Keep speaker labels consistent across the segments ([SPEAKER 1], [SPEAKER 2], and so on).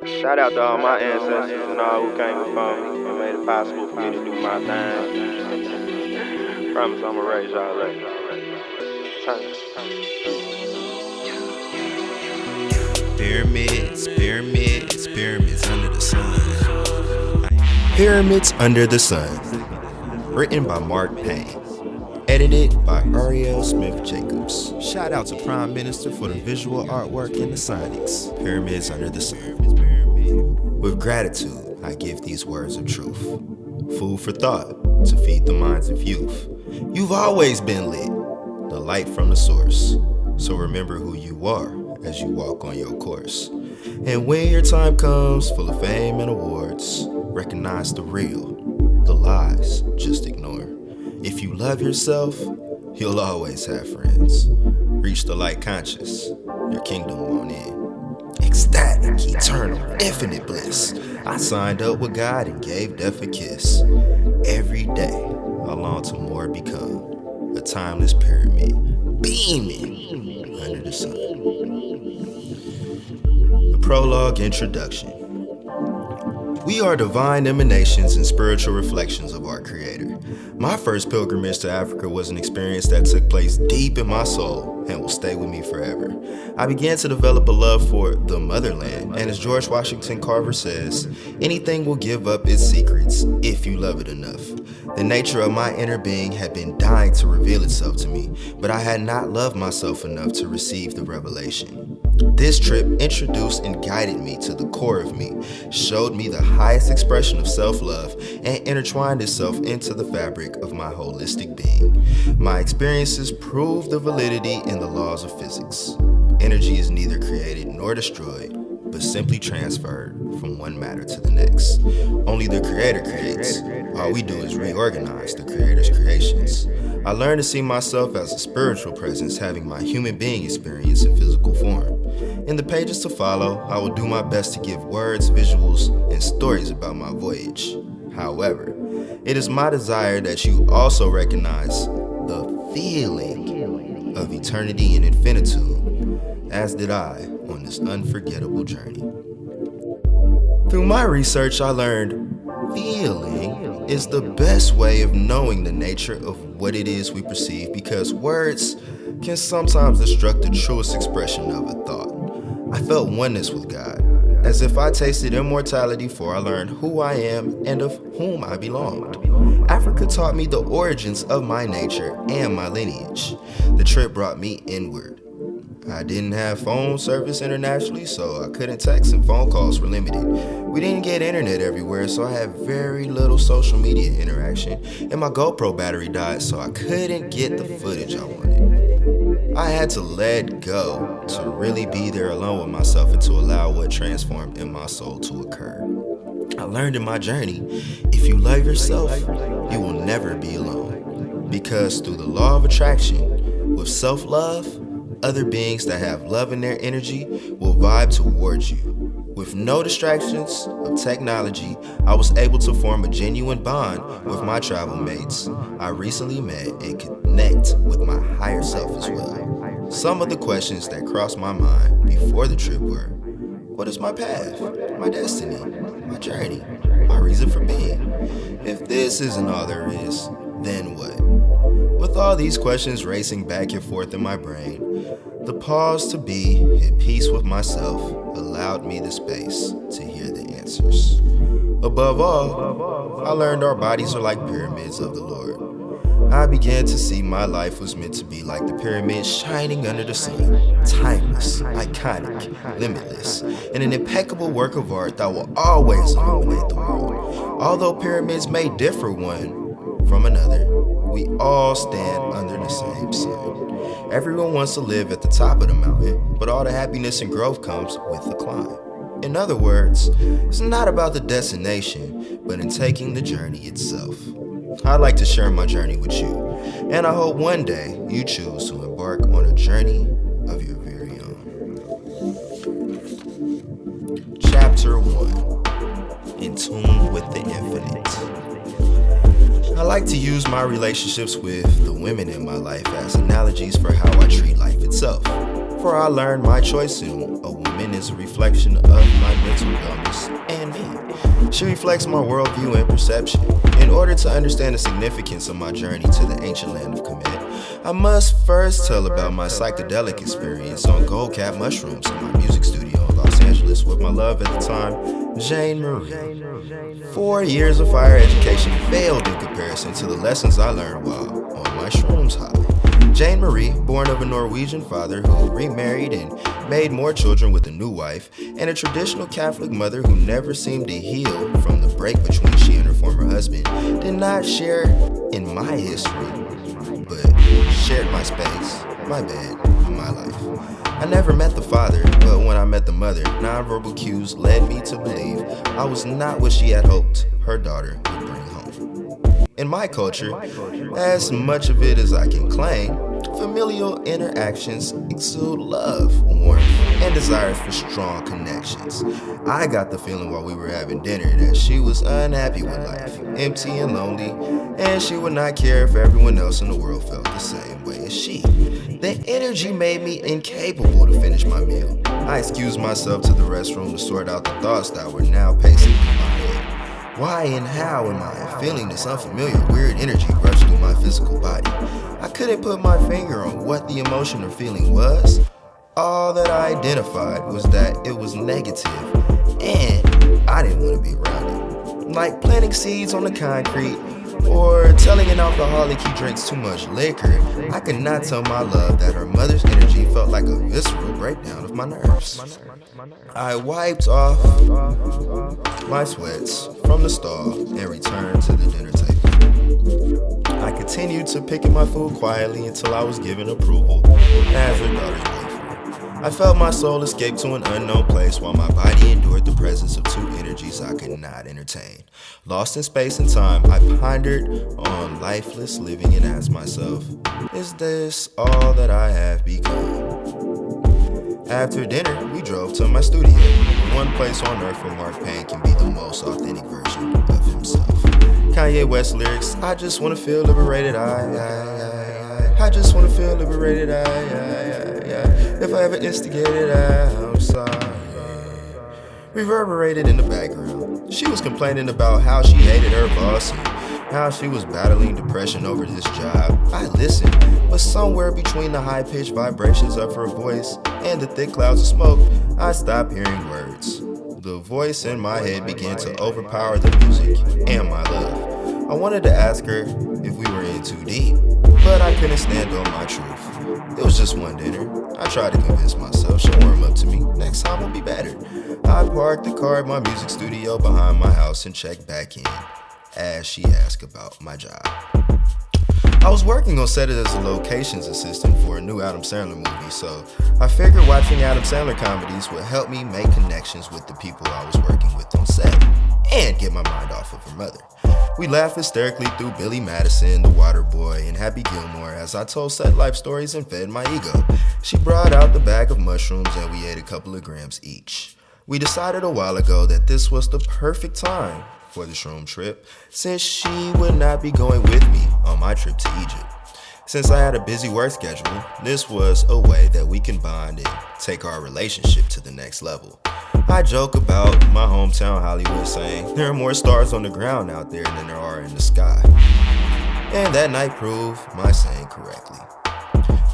[SPEAKER 1] Shout out to all my ancestors and all who came before me and made it possible for me to do my thing. Promise I'ma raise y'all up.
[SPEAKER 2] Pyramids, pyramids, pyramids under the sun. Pyramids Under the Sun. Written by Marc Payne. Edited by Ariel Smith Jacobs. Shout out to Prime Minister for the visual artwork and the signings. Pyramids Under the Sun. With gratitude, I give these words of truth. Food for thought to feed the minds of youth. You've always been lit, the light from the source. So remember who you are as you walk on your course. And when your time comes, full of fame and awards, recognize the real, the lies, just ignore. If you love yourself, you'll always have friends. Reach the light conscious, your kingdom won't end. Ecstatic, eternal, infinite bliss. I signed up with God and gave death a kiss. Every day, I long to more become a timeless pyramid, beaming under the sun. The prologue introduction. We are divine emanations and spiritual reflections of our Creator. My first pilgrimage to Africa was an experience that took place deep in my soul and will stay with me forever. I began to develop a love for the motherland, and as George Washington Carver says, anything will give up its secrets if you love it enough. The nature of my inner being had been dying to reveal itself to me, but I had not loved myself enough to receive the revelation. This trip introduced and guided me to the core of me, showed me the highest expression of self-love, and intertwined itself into the fabric of my holistic being. My experiences proved the validity in the laws of physics. Energy is neither created nor destroyed, but simply transferred from one matter to the next. Only the Creator creates. All we do is reorganize the Creator's creations. I learned to see myself as a spiritual presence having my human being experience in physical form. In the pages to follow, I will do my best to give words, visuals, and stories about my voyage. However, it is my desire that you also recognize the feeling of eternity and infinitude, as did I on this unforgettable journey. Through my research, I learned feeling is the best way of knowing the nature of what it is we perceive, because words can sometimes obstruct the truest expression of a thought. I felt oneness with God, as if I tasted immortality, for I learned who I am and of whom I belonged. Africa taught me the origins of my nature and my lineage. The trip brought me inward. I didn't have phone service internationally, so I couldn't text and phone calls were limited. We didn't get internet everywhere, so I had very little social media interaction, and my GoPro battery died, so I couldn't get the footage I wanted. I had to let go to really be there alone with myself and to allow what transformed in my soul to occur. I learned in my journey, if you love yourself, you will never be alone. Because through the law of attraction, with self-love, other beings that have love in their energy will vibe towards you. With no distractions of technology, I was able to form a genuine bond with my travel mates I recently met and connect with my higher self as well. Some of the questions that crossed my mind before the trip were, what is my path, my destiny, my journey, my reason for being? If this isn't all there is, then what? With all these questions racing back and forth in my brain, the pause to be at peace with myself allowed me the space to hear the answers. Above all, I learned our bodies are like pyramids of the Lord. I began to see my life was meant to be like the pyramid shining under the sun, timeless, iconic, limitless, and an impeccable work of art that will always illuminate the world. Although pyramids may differ one from another, we all stand under the same sun. Everyone wants to live at the top of the mountain, but all the happiness and growth comes with the climb. In other words, it's not about the destination, but in taking the journey itself. I'd like to share my journey with you, and I hope one day you choose to embark on a journey of your very own. Chapter 1. In Tune with the Infinite. I like to use my relationships with the women in my life as analogies for how I treat life itself. For I learned my choice in a woman is a reflection of my mental wellness. She reflects my worldview and perception. In order to understand the significance of my journey to the ancient land of Kemet, I must first tell about my psychedelic experience on gold cap mushrooms in my music studio in Los Angeles with my love at the time, Jane Marie. 4 years of higher education failed in comparison to the lessons I learned while on my shrooms high. Jane Marie, born of a Norwegian father who remarried and made more children with a new wife, and a traditional Catholic mother who never seemed to heal from the break between she and her former husband, did not share in my history, but shared my space, my bed, my life. I never met the father, but when I met the mother, nonverbal cues led me to believe I was not what she had hoped her daughter would bring home. In my culture, as much of it as I can claim, familial interactions exude love, warmth, and desire for strong connections. I got the feeling while we were having dinner that she was unhappy with life, empty and lonely, and she would not care if everyone else in the world felt the same way as she. The energy made me incapable to finish my meal. I excused myself to the restroom to sort out the thoughts that were now pacing through my head. Why and how am I feeling this unfamiliar, weird energy rush through my physical body? I couldn't put my finger on what the emotion or feeling was. All that I identified was that it was negative, and I didn't want to be around it. Like planting seeds on the concrete, or telling an alcoholic he drinks too much liquor, I could not tell my love that her mother's energy felt like a visceral breakdown of my nerves. I wiped off my sweats from the stall and returned to the dinner table. I continued to pick at my food quietly until I was given approval as her daughter's boyfriend. I felt my soul escape to an unknown place while my body endured the presence of two energies I could not entertain. Lost in space and time, I pondered on lifeless living and asked myself, is this all that I have become? After dinner, we drove to my studio, one place on earth where Marc Payne can be the most authentic version of himself. Kanye West lyrics, I just wanna feel liberated, I just wanna feel liberated, if I ever instigated, I'm sorry. Reverberated in the background. She was complaining about how she hated her boss and how she was battling depression over this job. I listened, but somewhere between the high-pitched vibrations of her voice and the thick clouds of smoke, I stopped hearing words. The voice in my head began to overpower the music and my love. I wanted to ask her if we were in too deep, but I couldn't stand on my truth. It was just one dinner. I tried to convince myself she'll warm up to me. Next time will be better. I parked the car at my music studio behind my house and checked back in as she asked about my job. I was working on set as a locations assistant for a new Adam Sandler movie, so I figured watching Adam Sandler comedies would help me make connections with the people I was working with on set and get my mind off of her mother. We laughed hysterically through Billy Madison, The Waterboy, and Happy Gilmore as I told set life stories and fed my ego. She brought out the bag of mushrooms and we ate a couple of grams each. We decided a while ago that this was the perfect time for the shroom trip, since she would not be going with me on my trip to Egypt. Since I had a busy work schedule, this was a way that we can bond and take our relationship to the next level. I joke about my hometown Hollywood saying there are more stars on the ground out there than there are in the sky. And that night proved my saying correctly.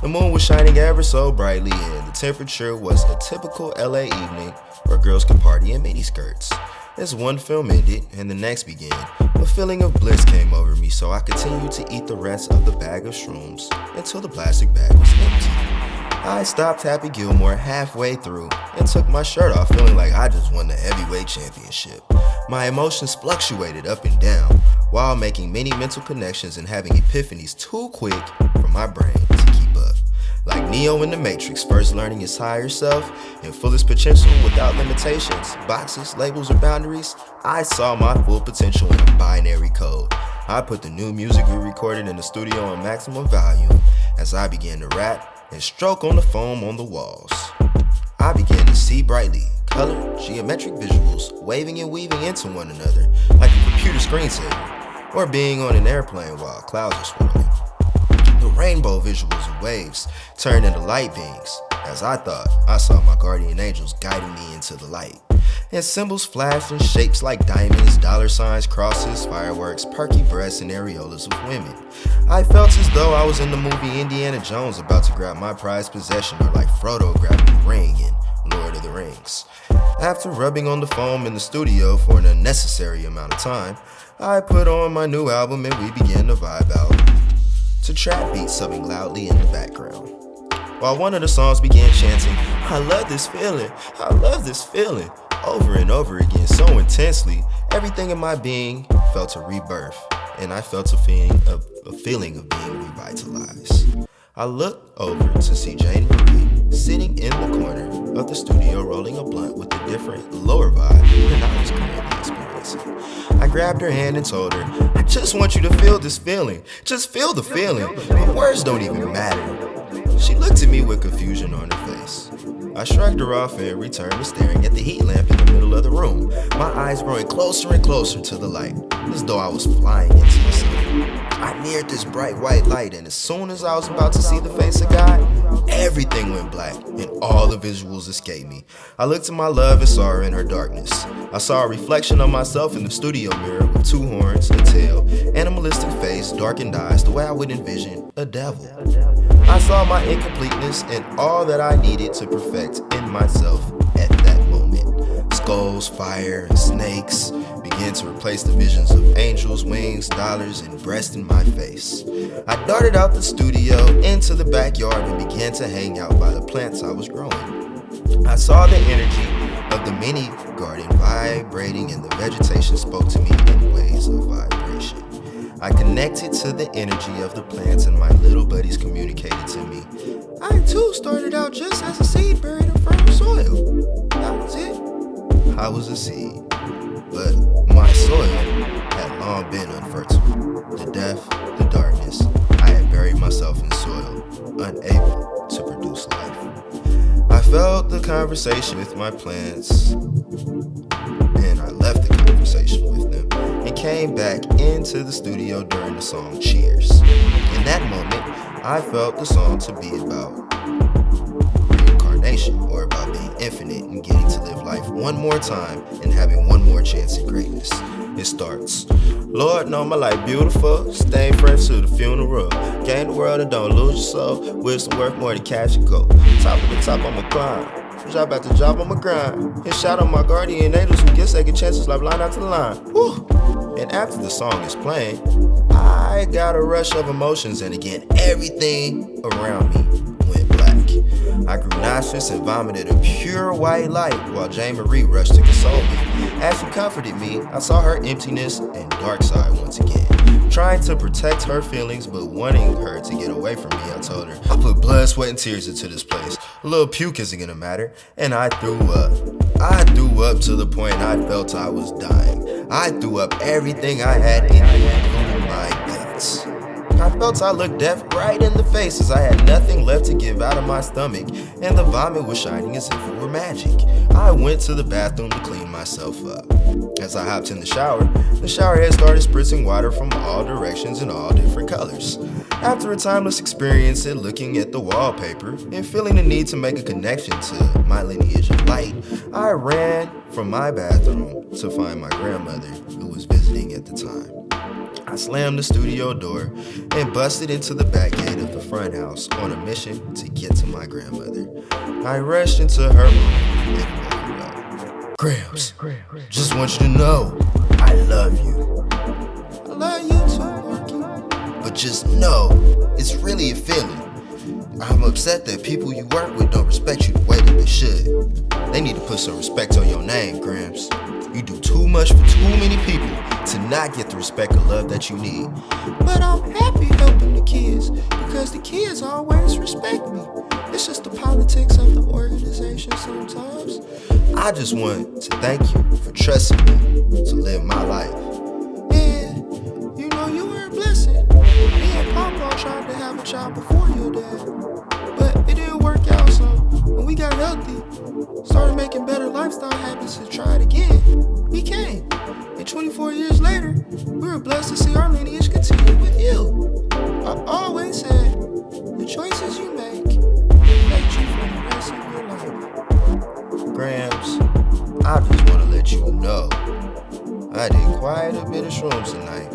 [SPEAKER 2] The moon was shining ever so brightly and the temperature was a typical LA evening where girls could party in miniskirts. As one film ended and the next began, a feeling of bliss came over me, so I continued to eat the rest of the bag of shrooms until the plastic bag was empty. I stopped Happy Gilmore halfway through and took my shirt off, feeling like I just won the heavyweight championship. My emotions fluctuated up and down while making many mental connections and having epiphanies too quick for my brain to keep up. Like Neo in the Matrix, first learning his higher self and fullest potential without limitations, boxes, labels, or boundaries, I saw my full potential in a binary code. I put the new music we recorded in the studio on maximum volume as I began to rap and stroke on the foam on the walls. I began to see brightly, color, geometric visuals waving and weaving into one another like a computer screensaver, or being on an airplane while clouds are swirling. The rainbow visuals of waves turned into light beams as I thought I saw my guardian angels guiding me into the light. and symbols flashed in shapes like diamonds, dollar signs, crosses, fireworks, perky breasts, and areolas of women. I felt as though I was in the movie Indiana Jones about to grab my prized possession, or like Frodo grabbing the ring in Lord of the Rings. After rubbing on the foam in the studio for an unnecessary amount of time, I put on my new album and we began to vibe out to trap beats subbing loudly in the background. While one of the songs began chanting, "I love this feeling, I love this feeling," over and over again so intensely, everything in my being felt a rebirth, and I felt a feeling of being revitalized. I looked over to see Jane Marie sitting in the corner of the studio rolling a blunt with a different, lower vibe than I was currently experiencing. I grabbed her hand and told her, "I just want you to feel this feeling. Just feel the feeling. The words don't even matter." She looked at me with confusion on her face. I shrugged her off and returned to staring at the heat lamp in the middle of the room, my eyes growing closer and closer to the light, as though I was flying into the sun. I neared this bright white light, and as soon as I was about to see the face of God, everything went black and all the visuals escaped me. I looked to my love and saw her in her darkness. I saw a reflection of myself in the studio mirror with two horns, a tail, animalistic face, darkened eyes, the way I would envision a devil. I saw my incompleteness and all that I needed to perfect in myself at that moment. Skulls, fire, and snakes began to replace the visions of angels, wings, dollars, and breast in my face. I darted out the studio into the backyard and began to hang out by the plants I was growing. I saw the energy of the mini garden vibrating, and the vegetation spoke to me in ways of vibration. I connected to the energy of the plants, and my little buddies communicated to me. I too started out just as a seed buried in fertile soil. That was it. I was a seed, but my soil had long been unfertile. The death, the darkness, I had buried myself in soil, unable to produce life. I felt the conversation with my plants, and I left the conversation with them and came back into the studio during the song Cheers. In that moment, I felt the song to be about reincarnation, or about being infinite and getting to live life one more time and having one more chance at greatness. It starts, "Lord, know my life beautiful, stay fresh to the funeral. Gain the world and don't lose your soul. Wisdom worth more than cash and gold. Top of the top, I'ma climb. Job after job, I'ma grind. Hit shout out my guardian angels who get second chances like line after line." Woo! And after the song is playing, I got a rush of emotions, and again, everything around me went black. I grew nauseous and vomited a pure white light while Jane Marie rushed to console me. As she comforted me, I saw her emptiness and dark side once again. Trying to protect her feelings, but wanting her to get away from me, I told her, "I put blood, sweat, and tears into this place. A little puke isn't gonna matter." And I threw up. I threw up to the point I felt I was dying. I threw up everything I had in me, including my guts. I felt I looked death right in the face as I had nothing left to give out of my stomach, and the vomit was shining as if it were magic. I went to the bathroom to clean myself up. As I hopped in the shower head started spritzing water from all directions in all different colors. After a timeless experience in looking at the wallpaper and feeling the need to make a connection to my lineage of light, I ran from my bathroom to find my grandmother, who was visiting at the time. I slammed the studio door and busted into the back gate of the front house on a mission to get to my grandmother. I rushed into her room and woke her up. "Gramps, just want you to know, I love you." "I love you too, Marky. But just know, it's really a feeling. I'm upset that people you work with don't respect you the way that they should. They need to put some respect on your name, Gramps. You do too much for too many people to not get the respect and love that you need." "But I'm happy helping the kids because the kids always respect me. It's just the politics of the organization sometimes." "I just want to thank you for trusting me to live my life." "Yeah, you know, you were a blessing. Me and Papa tried to have a child before your dad, but it didn't work out, so when we got healthy, started making better lifestyle habits to try it again, we came. And 24 years later, we were blessed to see our lineage continue with you. I always said, the choices you make affect you for the rest of your life." Gramps, I just want to you know, I did quite a bit of shrooms tonight.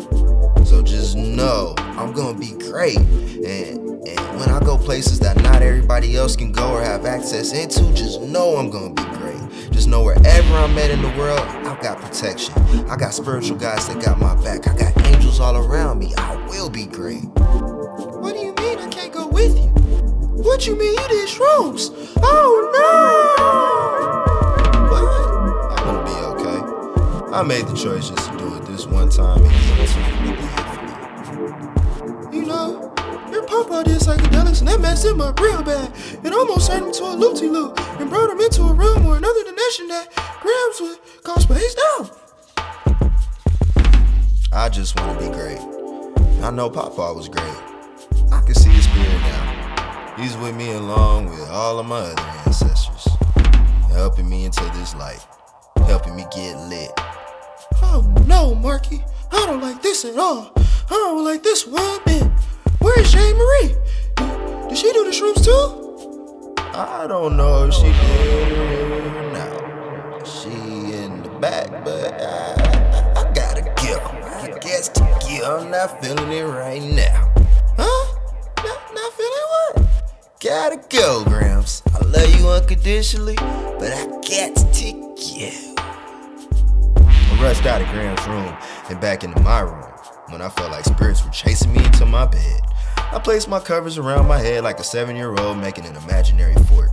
[SPEAKER 2] So just know I'm gonna be great. And when I go places that not everybody else can go or have access into, just know I'm gonna be great. Just know wherever I'm at in the world, I've got protection. I got spiritual guides that got my back. I got angels all around me. I will be great. What do you mean I can't go with you? What you mean you did shrooms? Oh no! What? I'm gonna be okay. I made the choice just to do it this one time and give it to me. You know, your papa did psychedelics and that messed him up real bad. It almost turned him to a loop-de-loop and brought him into a realm or another dimension that Grams would call spaced out. I just want to be great. I know Papa was great. I can see his spirit now. He's with me along with all of my other ancestors, helping me into this light, helping me get lit. Oh no, Marky, I don't like this at all. I don't like this one bit. Where's Jane Marie? Did she do the shrooms too? I don't know if she did or not. She in the back, but I gotta go. I guess to go. I'm not feeling it right now. Huh? Not feeling what? Gotta go, Grams. I love you unconditionally, but I got to go. I rushed out of Graham's room and back into my room when I felt like spirits were chasing me into my bed. I placed my covers around my head like a 7-year-old making an imaginary fort.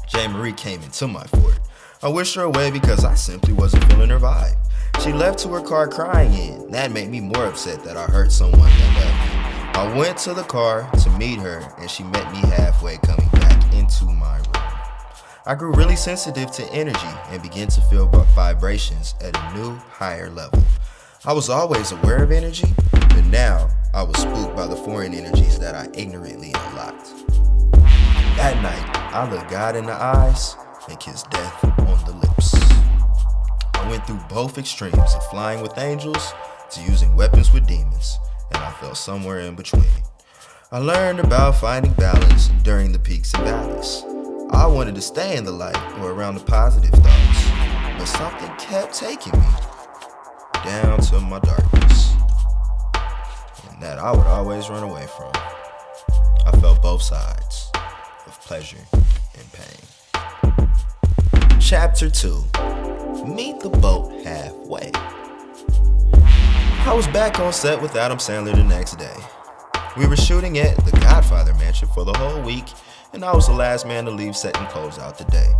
[SPEAKER 2] Jane Marie came into my fort. I wished her away because I simply wasn't feeling her vibe. She left to her car crying in. That made me more upset that I hurt someone that loved me. I went to the car to meet her and she met me halfway coming back into my room. I grew really sensitive to energy and began to feel vibrations at a new, higher level. I was always aware of energy, but now I was spooked by the foreign energies that I ignorantly unlocked. That night, I looked God in the eyes and kissed death on the lips. I went through both extremes of flying with angels to using weapons with demons, and I fell somewhere in between. I learned about finding balance during the peaks and valleys. I wanted to stay in the light or around the positive thoughts, but something kept taking me down to my darkness, and that I would always run away from. I felt both sides of pleasure and pain. Chapter 2. Meet the boat halfway. I was back on set with Adam Sandler the next day. We were shooting at the Godfather Mansion for the whole week, and I was the last man to leave set and close out the day.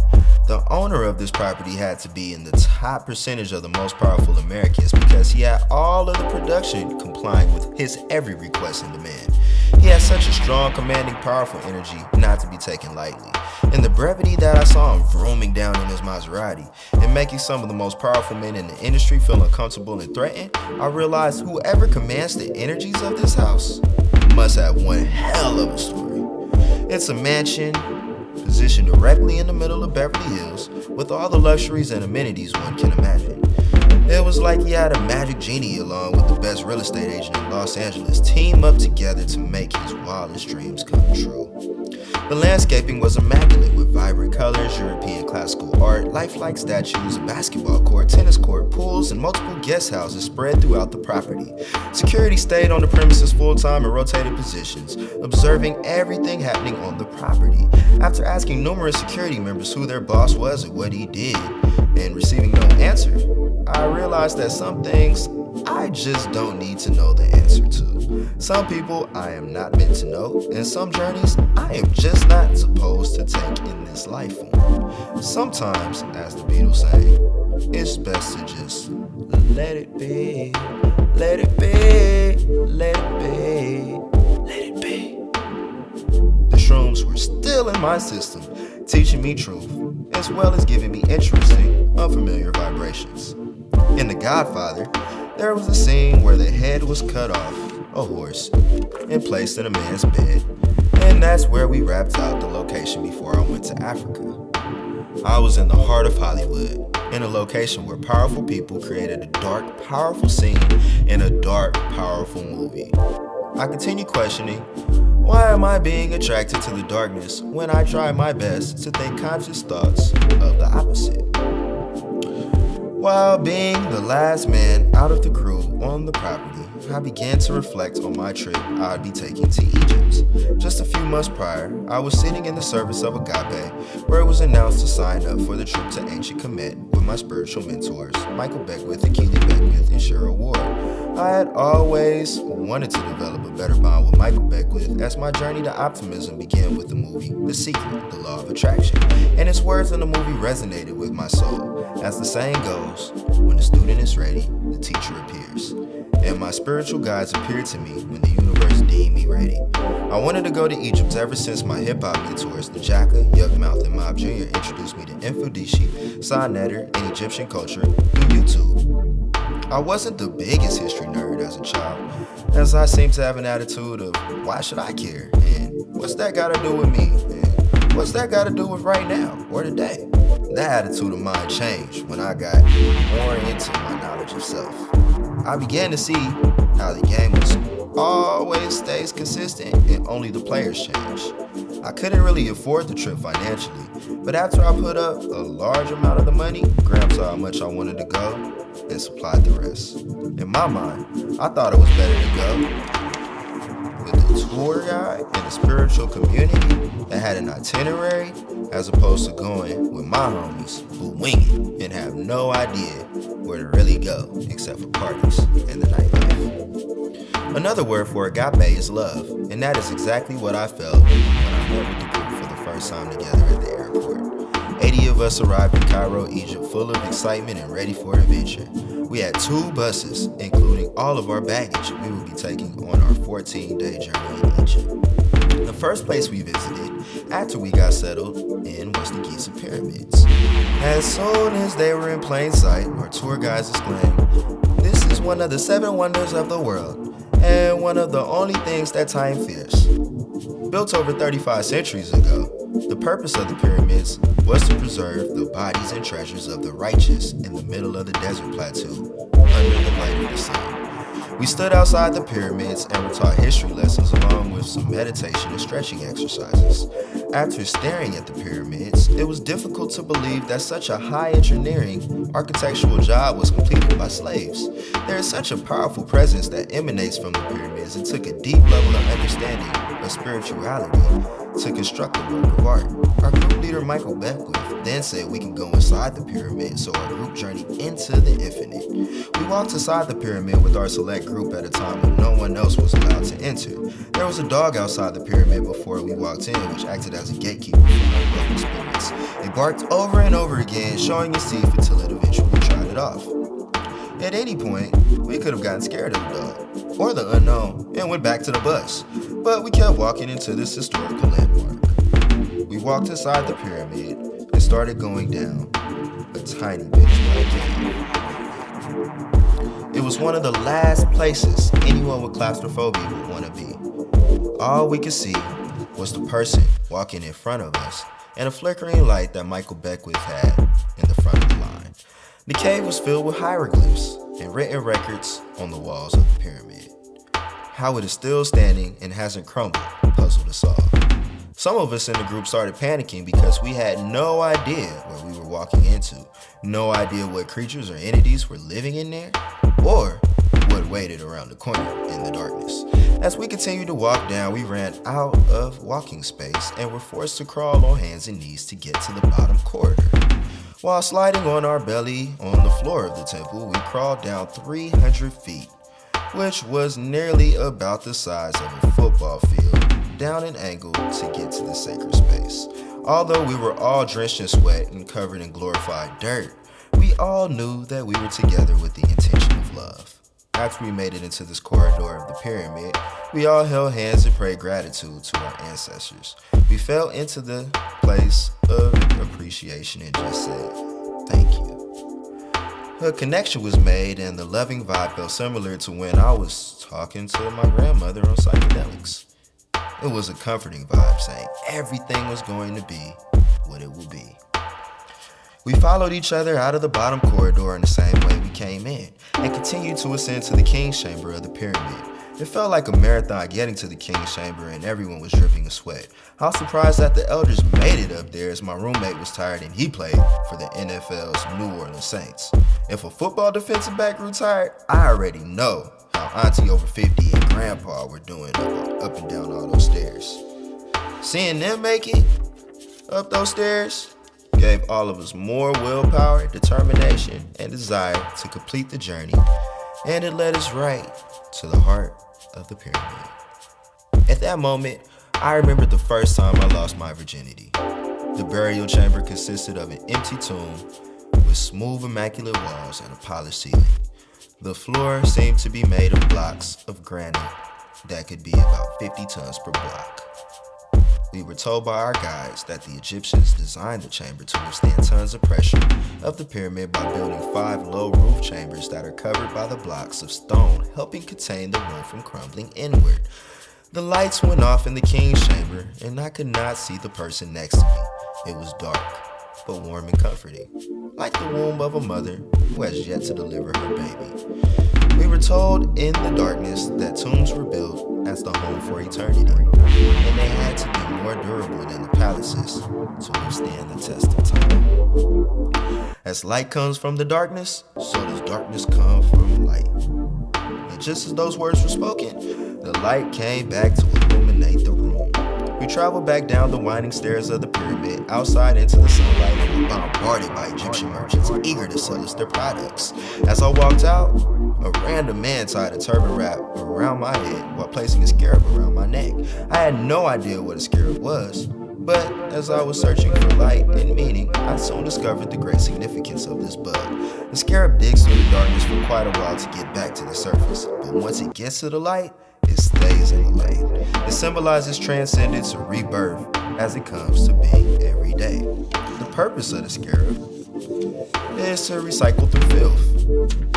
[SPEAKER 2] The owner of this property had to be in the top percentage of the most powerful Americans because he had all of the production complying with his every request and demand. He had such a strong, commanding, powerful energy not to be taken lightly. And the brevity that I saw him roaming down in his Maserati and making some of the most powerful men in the industry feel uncomfortable and threatened, I realized whoever commands the energies of this house must have one hell of a story. It's a mansion positioned directly in the middle of Beverly Hills with all the luxuries and amenities one can imagine. It was like he had a magic genie along with the best real estate agent in Los Angeles team up together to make his wildest dreams come true. The landscaping was immaculate with vibrant colors, European classical art, lifelike statues, a basketball court, tennis court, pools, and multiple guest houses spread throughout the property. Security stayed on the premises full-time in rotated positions, observing everything happening on the property. After asking numerous security members who their boss was and what he did, and receiving no answer, I realized that some things I just don't need to know the answer to. Some people I am not meant to know, and some journeys I am just not supposed to take in this life form. Sometimes, as the Beatles say, it's best to just let it be, let it be, let it be, let it be. The shrooms were still in my system, teaching me truth, as well as giving me interesting, unfamiliar vibrations. In The Godfather, there was a scene where the head was cut off a horse and placed in a man's bed, and that's where we wrapped out the location before I went to Africa. I was in the heart of Hollywood, in a location where powerful people created a dark, powerful scene in a dark, powerful movie. I continued questioning, why am I being attracted to the darkness when I try my best to think conscious thoughts of the opposite? While being the last man out of the crew on the property, I began to reflect on my trip I'd be taking to Egypt. Just a few months prior, I was sitting in the service of Agape, where it was announced to sign up for the trip to ancient Kemet with my spiritual mentors, Michael Beckwith, Keely Beckwith, and Cheryl Ward. I had always wanted to develop a better bond with Michael Beckwith as my journey to optimism began with the movie The Secret, The Law of Attraction, and his words in the movie resonated with my soul. As the saying goes, when the student is ready, the teacher appears. And my spiritual guides appeared to me when the universe deemed me ready. I wanted to go to Egypt ever since my hip-hop mentors, the Jacka, Yuckmouth, and Mob Jr. introduced me to Infodici, Signetter, and Egyptian culture through YouTube. I wasn't the biggest history nerd as a child, as I seemed to have an attitude of, why should I care? And what's that gotta do with me? And what's that gotta do with right now or today? That attitude of mine changed when I got more into my knowledge of self. I began to see how the game always stays consistent and only the players change. I couldn't really afford the trip financially, but after I put up a large amount of the money, Graham saw how much I wanted to go and supplied the rest. In my mind, I thought it was better to go with a tour guide and a spiritual community that had an itinerary as opposed to going with my homies who wing it and have no idea where to really go except for parties and the nightlife. Another word for agape is love, and that is exactly what I felt when I met with the group for the first time together at the airport. 80 of us arrived in Cairo, Egypt, full of excitement and ready for adventure. We had 2 buses, including all of our baggage we would be taking on our 14-day journey in Egypt. The first place we visited after we got settled in was the Giza Pyramids. As soon as they were in plain sight, our tour guides exclaimed, "This is one of the 7 wonders of the world, and one of the only things that time fears." Built over 35 centuries ago, the purpose of the pyramids was to preserve the bodies and treasures of the righteous in the middle of the desert plateau under the light of the sun. We stood outside the pyramids and were taught history lessons along with some meditation and stretching exercises. After staring at the pyramids, it was difficult to believe that such a high engineering architectural job was completed by slaves. There is such a powerful presence that emanates from the pyramids and took a deep level of understanding of spirituality to construct the work of art. Our group leader Michael Beckwith then said we can go inside the pyramid, so our group journeyed into the infinite. We walked inside the pyramid with our select group at a time when no one else was allowed to enter. There was a dog outside the pyramid before we walked in, which acted as a gatekeeper for unwelcome spirits. It barked over and over again, showing its teeth until it eventually tried it off. At any point, we could have gotten scared of the dog or the unknown and went back to the bus, but we kept walking into this historical landmark. We walked inside the pyramid and started going down a tiny pitch-black cave. It was one of the last places anyone with claustrophobia would want to be. All we could see was the person walking in front of us and a flickering light that Michael Beckwith had in the front of the line. The cave was filled with hieroglyphs and written records on the walls of the pyramid. How it is still standing and hasn't crumbled puzzled us all. Some of us in the group started panicking because we had no idea where we were walking into, no idea what creatures or entities were living in there, or what waited around the corner in the darkness. As we continued to walk down, we ran out of walking space and were forced to crawl on hands and knees to get to the bottom corridor. While sliding on our belly on the floor of the temple, we crawled down 300 feet, which was nearly about the size of a football field, down an angle to get to the sacred space. Although we were all drenched in sweat and covered in glorified dirt, we all knew that we were together with the intention of love. After we made it into this corridor of the pyramid, we all held hands and prayed gratitude to our ancestors. We fell into the place of appreciation and just said, "Thank you." A connection was made and the loving vibe felt similar to when I was talking to my grandmother on Psychedelics. It was a comforting vibe saying everything was going to be what it will be. We followed each other out of the bottom corridor in the same way we came in and continued to ascend to the king's chamber of the pyramid. It felt like a marathon getting to the king's chamber and everyone was dripping in sweat. I was surprised that the elders made it up there as my roommate was tired and he played for the NFL's New Orleans Saints. If a football defensive back grew tired, I already know how Auntie over 50 and Grandpa were doing up and down all those stairs. Seeing them make it up those stairs gave all of us more willpower, determination, and desire to complete the journey, and it led us right to the heart of the pyramid. At that moment, I remembered the first time I lost my virginity. The burial chamber consisted of an empty tomb with smooth, immaculate walls and a polished ceiling. The floor seemed to be made of blocks of granite that could be about 50 tons per block. We were told by our guides that the Egyptians designed the chamber to withstand tons of pressure of the pyramid by building 5 low roof chambers that are covered by the blocks of stone, helping contain the room from crumbling inward. The lights went off in the king's chamber, and I could not see the person next to me. It was dark, but warm and comforting, like the womb of a mother who has yet to deliver her baby. We were told in the darkness that tombs were built as the home for eternity, and they had to be more durable than the palaces to withstand the test of time. As light comes from the darkness, so does darkness come from light. And just as those words were spoken, the light came back to illuminate the room. We traveled back down the winding stairs of the pyramid, outside into the sunlight, and were bombarded by Egyptian merchants eager to sell us their products. As I walked out, a random man tied a turban wrap around my head while placing a scarab around my neck. I had no idea what a scarab was, but as I was searching for light and meaning, I soon discovered the great significance of this bug. The scarab digs through the darkness for quite a while to get back to the surface, but once it gets to the light, it stays in the light. It symbolizes transcendence or rebirth as it comes to being every day. The purpose of the scarab is to recycle through filth.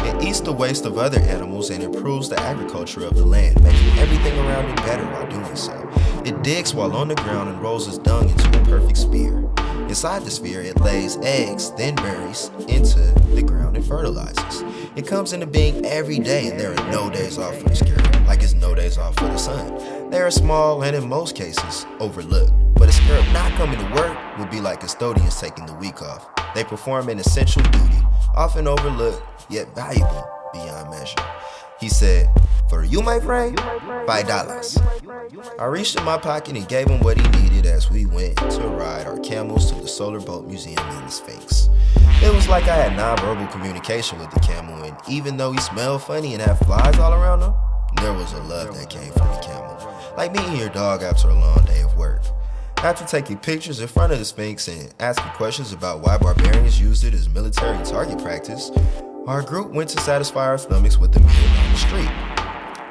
[SPEAKER 2] It eats the waste of other animals and improves the agriculture of the land, making everything around it better while doing so. It digs while on the ground and rolls its dung into a perfect sphere. Inside the sphere, it lays eggs, then buries into the ground and fertilizes. It comes into being every day, and there are no days off for the scarab, like it's no days off for the sun. They are small and in most cases overlooked, but a scarab not coming to work would be like custodians taking the week off. They perform an essential duty, often overlooked, yet valuable beyond measure. He said, "For you, my friend, $5. I reached in my pocket and gave him what he needed as we went to ride our camels to the Solar Boat Museum in the Sphinx. It was like I had nonverbal communication with the camel, and even though he smelled funny and had flies all around him, there was a love that came from the camel, like meeting your dog after a long day of work. After taking pictures in front of the Sphinx and asking questions about why barbarians used it as military target practice, our group went to satisfy our stomachs with a meal down the street.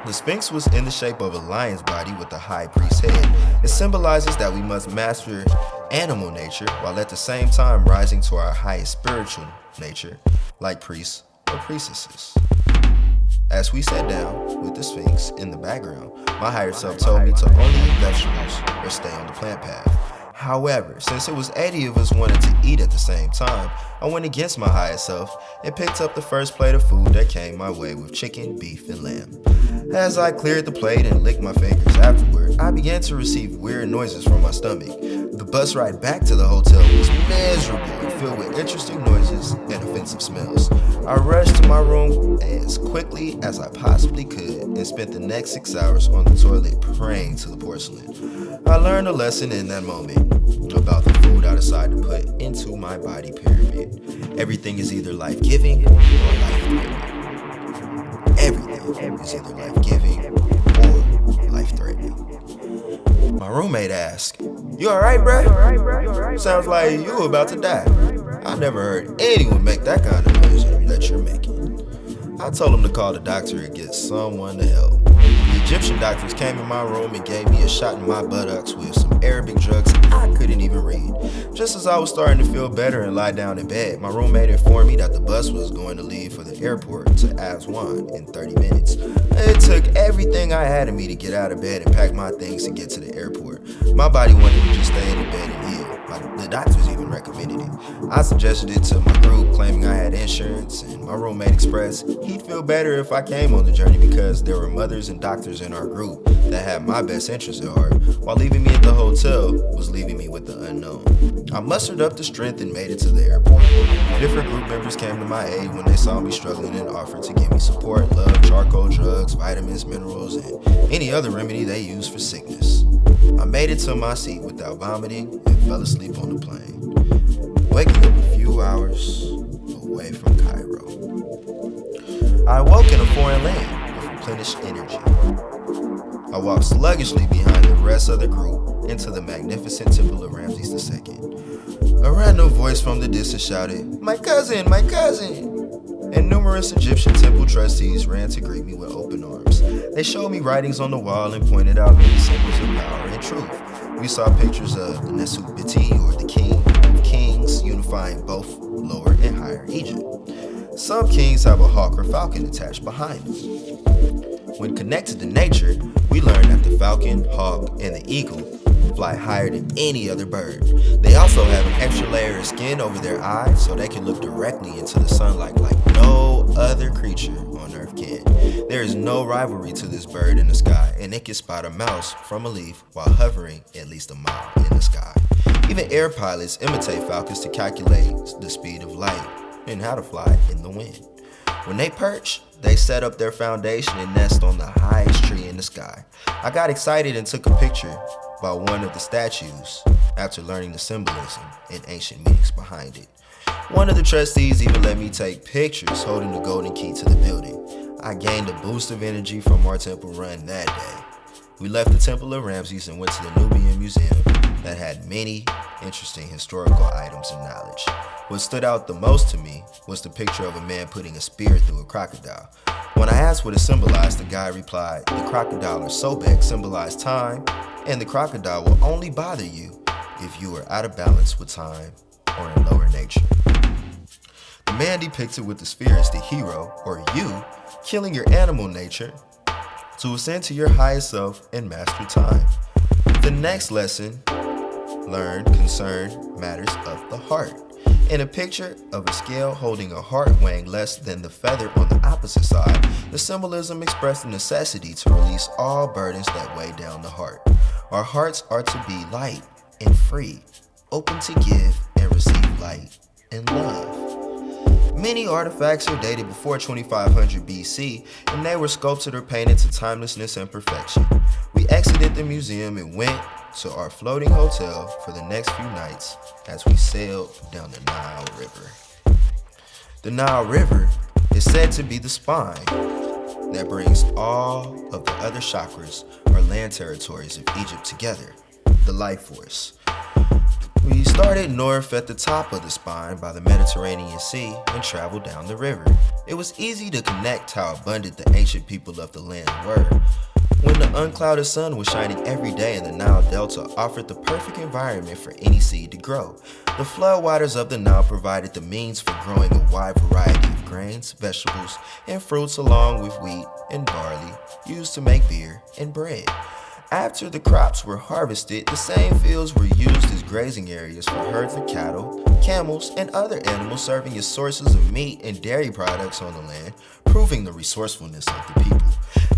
[SPEAKER 2] The Sphinx was in the shape of a lion's body with a high priest's head. It symbolizes that we must master animal nature while at the same time rising to our highest spiritual nature, like priests or priestesses. As we sat down with the Sphinx in the background, my higher self told me to only eat vegetables or stay on the plant path. However, since it was 80 of us wanted to eat at the same time, I went against my higher self and picked up the first plate of food that came my way with chicken, beef, and lamb. As I cleared the plate and licked my fingers afterward, I began to receive weird noises from my stomach. The bus ride back to the hotel was miserable and filled with interesting noises and offensive smells. I rushed to my room as quickly as I possibly could and spent the next 6 hours on the toilet praying to the porcelain. I learned a lesson in that moment about the food I decided to put into my body pyramid. Everything is either life-giving or life-threatening. Everything is either life-giving or life-threatening. My roommate asked, "You alright, bruh? Sounds like you about to die." I never heard anyone make that kind of noise that you're making. I told him to call the doctor and get someone to help. The Egyptian doctors came in my room and gave me a shot in my buttocks with some Arabic drugs I couldn't even read. Just as I was starting to feel better and lie down in bed, my roommate informed me that the bus was going to leave for the airport to Aswan in 30 minutes. It took everything I had in me to get out of bed and pack my things to get to the airport. My body wanted to just stay in the bed and heal. The doctors even recommended it. I suggested it to my group, claiming I had insurance, and my roommate expressed he'd feel better if I came on the journey because there were mothers and doctors in our group that had my best interests at heart, while leaving me at the hotel was leaving me with the unknown. I mustered up the strength and made it to the airport. Different group members came to my aid when they saw me struggling and offered to give me support, love, charcoal, drugs, vitamins, minerals, and any other remedy they use for sickness. I made it to my seat without vomiting and fell asleep on the plane, waking up a few hours away from Cairo. I awoke in a foreign land with replenished energy. I walked sluggishly behind the rest of the group into the magnificent temple of Ramses II. A random voice from the distance shouted, "My cousin, my cousin!" And numerous Egyptian temple trustees ran to greet me with open arms. They showed me writings on the wall and pointed out many symbols of power and truth. We saw pictures of the Nesut Biti, or the kings unifying both lower and higher Egypt. Some kings have a hawk or falcon attached behind them. When connected to nature, we learned that the falcon, hawk, and the eagle fly higher than any other bird. They also have an extra layer of skin over their eyes so they can look directly into the sunlight like no other creature on earth can. There is no rivalry to this bird in the sky, and it can spot a mouse from a leaf while hovering at least a mile in the sky. Even air pilots imitate falcons to calculate the speed of light and how to fly in the wind. When they perch, they set up their foundation and nest on the highest tree in the sky. I got excited and took a picture by one of the statues after learning the symbolism and ancient meanings behind it. One of the trustees even let me take pictures holding the golden key to the building. I gained a boost of energy from our temple run that day. We left the Temple of Ramses and went to the Nubian Museum that had many interesting historical items and knowledge. What stood out the most to me was the picture of a man putting a spear through a crocodile. When I asked what it symbolized, the guy replied, "The crocodile or sobek symbolize time, and the crocodile will only bother you if you are out of balance with time or in lower nature." The man depicted with the spear is the hero, or you, killing your animal nature to ascend to your highest self and master time. The next lesson learned concerned matters of the heart. In a picture of a scale holding a heart weighing less than the feather on the opposite side, the symbolism expressed the necessity to release all burdens that weigh down the heart. Our hearts are to be light and free, open to give and receive light and love. Many artifacts are dated before 2500 BC, and they were sculpted or painted to timelessness and perfection. We exited the museum and went to our floating hotel for the next few nights as we sailed down the Nile River. The Nile River is said to be the spine that brings all of the other chakras or land territories of Egypt together, the life force. We started north at the top of the spine by the Mediterranean Sea and traveled down the river. It was easy to connect how abundant the ancient people of the land were. When the unclouded sun was shining every day and the Nile Delta offered the perfect environment for any seed to grow. The floodwaters of the Nile provided the means for growing a wide variety of grains, vegetables, and fruits along with wheat and barley used to make beer and bread. After the crops were harvested, the same fields were used as grazing areas for herds of cattle, camels, and other animals, serving as sources of meat and dairy products on the land, proving the resourcefulness of the people.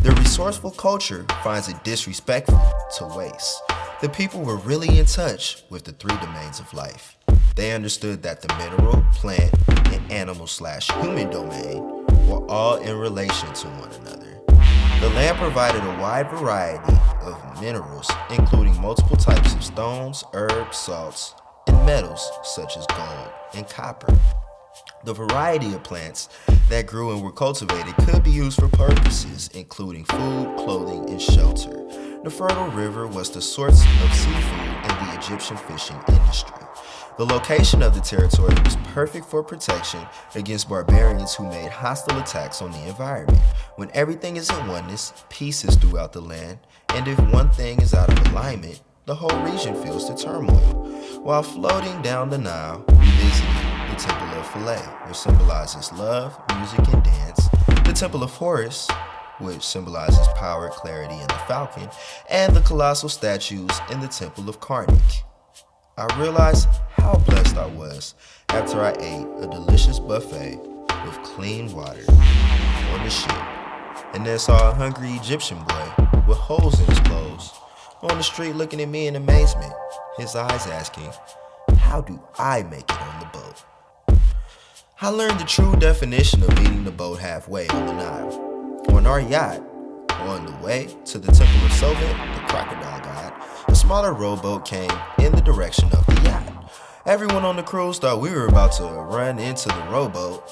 [SPEAKER 2] The resourceful culture finds it disrespectful to waste. The people were really in touch with the three domains of life. They understood that the mineral, plant, and animal/human domain were all in relation to one another. The land provided a wide variety of minerals, including multiple types of stones, herbs, salts, and metals such as gold and copper. The variety of plants that grew and were cultivated could be used for purposes including food, clothing, and shelter. The fertile river was the source of seafood in the Egyptian fishing industry. The location of the territory was perfect for protection against barbarians who made hostile attacks on the environment. When everything is in oneness, peace is throughout the land, and if one thing is out of alignment, the whole region feels the turmoil. While floating down the Nile, we visited the Temple of Philae, which symbolizes love, music, and dance, the Temple of Horus, which symbolizes power, clarity, and the falcon, and the colossal statues in the Temple of Karnak. I realized how blessed I was after I ate a delicious buffet with clean water on the ship, and then saw a hungry Egyptian boy with holes in his clothes on the street looking at me in amazement, his eyes asking, how do I make it on the boat? I learned the true definition of meeting the boat halfway on the Nile. On our yacht, on the way to the temple of Sobek, the crocodile god, a smaller rowboat came in the direction of the yacht. Everyone on the cruise thought we were about to run into the rowboat,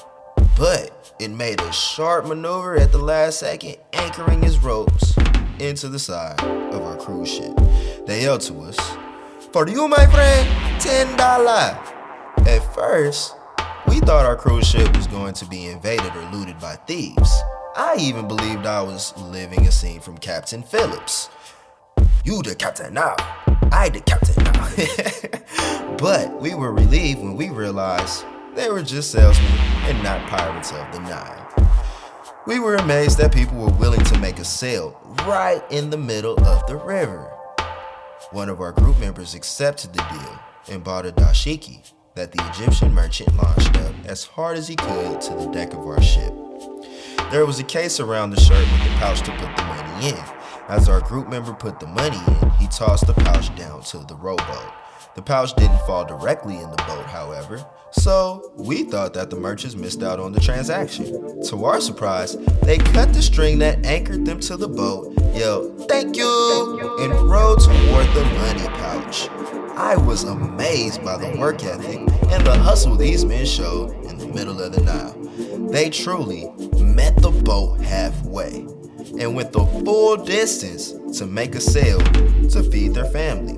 [SPEAKER 2] but it made a sharp maneuver at the last second, anchoring its ropes into the side of our cruise ship. They yelled to us, "For you, my friend, $10. At first, we thought our cruise ship was going to be invaded or looted by thieves. I even believed I was living a scene from Captain Phillips. You the captain now, I the captain now. But we were relieved when we realized they were just salesmen and not pirates of the Nile. We were amazed that people were willing to make a sale right in the middle of the river. One of our group members accepted the deal and bought a dashiki that the Egyptian merchant launched up as hard as he could to the deck of our ship. There was a case around the shirt with the pouch to put the money in. As our group member put the money in, he tossed the pouch down to the rowboat. The pouch didn't fall directly in the boat, however, so we thought that the merchants missed out on the transaction. To our surprise, they cut the string that anchored them to the boat, yelled, "Thank you," and rowed toward the money pouch. I was amazed by the work ethic and the hustle these men showed in the middle of the Nile. They truly met the boat halfway and went the full distance to make a sale to feed their family.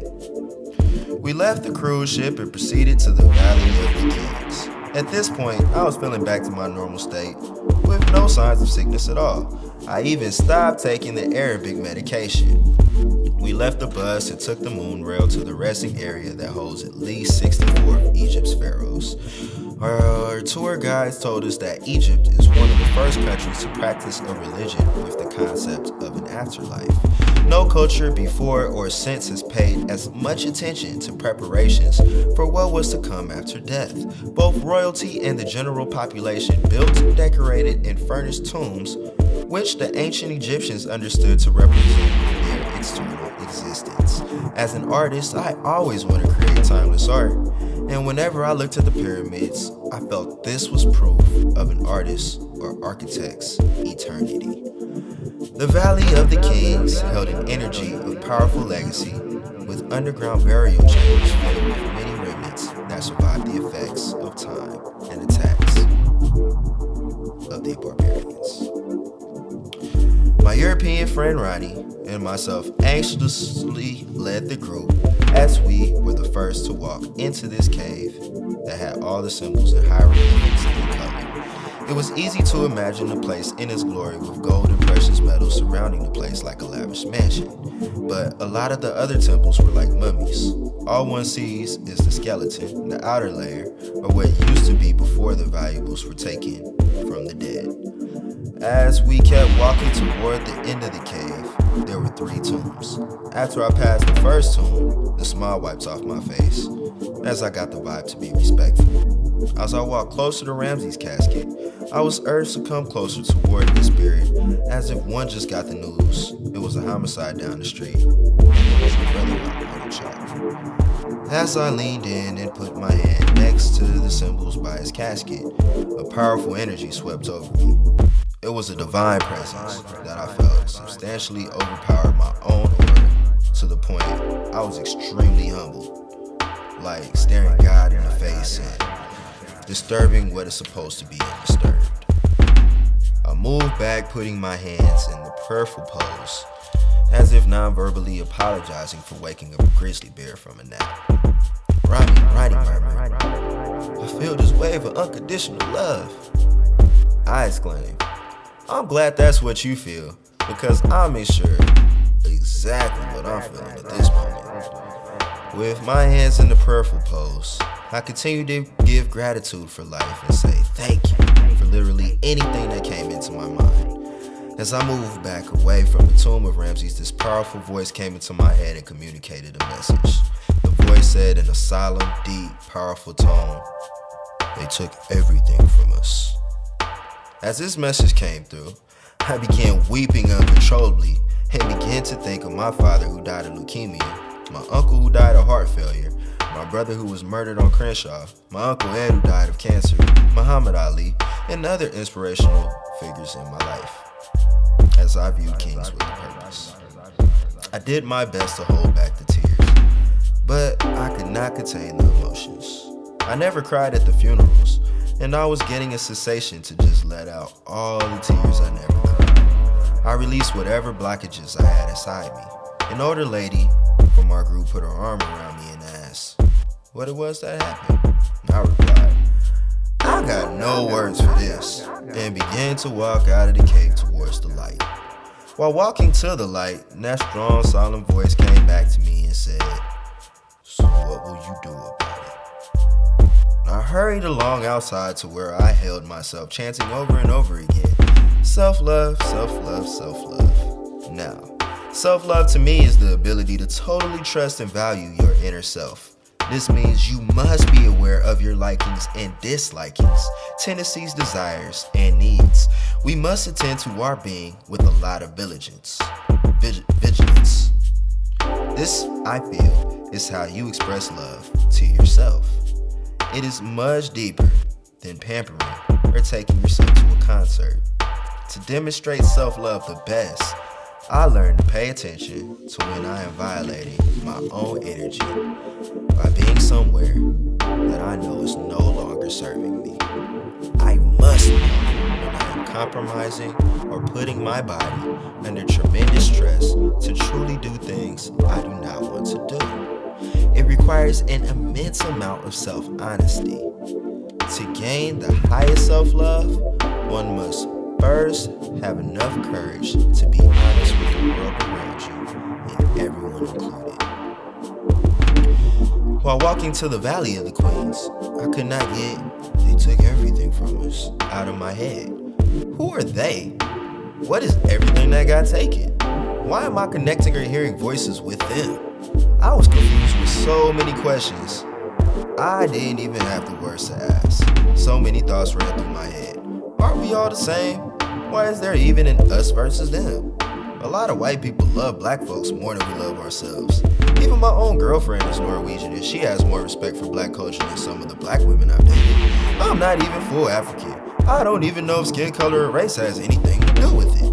[SPEAKER 2] We left the cruise ship and proceeded to the Valley of the Kings. At this point, I was feeling back to my normal state with no signs of sickness at all. I even stopped taking the Arabic medication. We left the bus and took the moon rail to the resting area that holds at least 64 of Egypt's pharaohs. Our tour guides told us that Egypt is one of the first countries to practice a religion with the concept of an afterlife. No culture before or since has paid as much attention to preparations for what was to come after death. Both royalty and the general population built, decorated, and furnished tombs, which the ancient Egyptians understood to represent their external existence. As an artist, I always want to create timeless art, and whenever I looked at the pyramids, I felt this was proof of an artist's or architect's eternity. The Valley of the Kings held an energy of powerful legacy, with underground burial chambers filled with many remnants that survived the effects of time and attacks of the barbarians. My European friend Ronnie and myself anxiously led the group as we were the first to walk into this cave that had all the symbols and hieroglyphics in color. It was easy to imagine the place in its glory with gold and precious metals surrounding the place like a lavish mansion. But a lot of the other temples were like mummies. All one sees is the skeleton, the outer layer, or what used to be before the valuables were taken from the dead. As we kept walking toward the end of the cave, there were 3 tombs. After I passed the first tomb, the smile wiped off my face, as I got the vibe to be respectful. As I walked closer to Ramses' casket, I was urged to come closer toward his spirit, as if one just got the news. It was a homicide down the street, and it was a brother out on the chalk. As I leaned in and put my hand next to the symbols by his casket, a powerful energy swept over me. It was a divine presence that I felt substantially overpowered my own aura, to the point I was extremely humbled, like staring God in the face and disturbing what is supposed to be undisturbed. I moved back, putting my hands in the prayerful pose, as if non-verbally apologizing for waking up a grizzly bear from a nap. Ronnie murmured, "I feel this wave of unconditional love." I exclaimed, "I'm glad that's what you feel, because I'm sure exactly what I'm feeling at this moment." With my hands in the prayerful pose, I continue to give gratitude for life and say thank you for literally anything that came into my mind. As I moved back away from the tomb of Ramses, this powerful voice came into my head and communicated a message. The voice said in a solemn, deep, powerful tone, "They took everything from us." As this message came through, I began weeping uncontrollably and began to think of my father who died of leukemia, my uncle who died of heart failure, my brother who was murdered on Crenshaw, my Uncle Ed who died of cancer, Muhammad Ali, and other inspirational figures in my life, as I viewed kings with a purpose. I did my best to hold back the tears, but I could not contain the emotions. I never cried at the funerals, and I was getting a sensation to just let out all the tears I never cried. I released whatever blockages I had inside me. An older lady from our group put her arm around me and asked what it was that happened. I replied, "I got no words for this," and began to walk out of the cave towards the light. While walking to the light, that strong, solemn voice came back to me and said, "So what will you do about it?" I hurried along outside to where I held myself, chanting over and over again, "Self-love, self-love, self-love." Now, self-love to me is the ability to totally trust and value your inner self. This means you must be aware of your likings and dislikings, tendencies, desires, and needs. We must attend to our being with a lot of vigilance. This, I feel, is how you express love to yourself. It is much deeper than pampering or taking yourself to a concert. To demonstrate self-love the best, I learned to pay attention to when I am violating my own energy by being somewhere that I know is no longer serving me. I must know when I am compromising or putting my body under tremendous stress to truly do things I do not want to do. It requires an immense amount of self-honesty. To gain the highest self-love, one must first have enough courage to be honest with the world around you and everyone included. While walking to the Valley of the Queens, I could not get "they took everything from us" out of my head. Who are they? What is everything that got taken? Why am I connecting or hearing voices with them? I was confused with so many questions. I didn't even have the words to ask. So many thoughts ran through my head. Aren't we all the same? Why is there even an us versus them? A lot of white people love black folks more than we love ourselves. Even my own girlfriend is Norwegian and she has more respect for black culture than some of the black women I've dated. I'm not even full African. I don't even know if skin color or race has anything to do with it.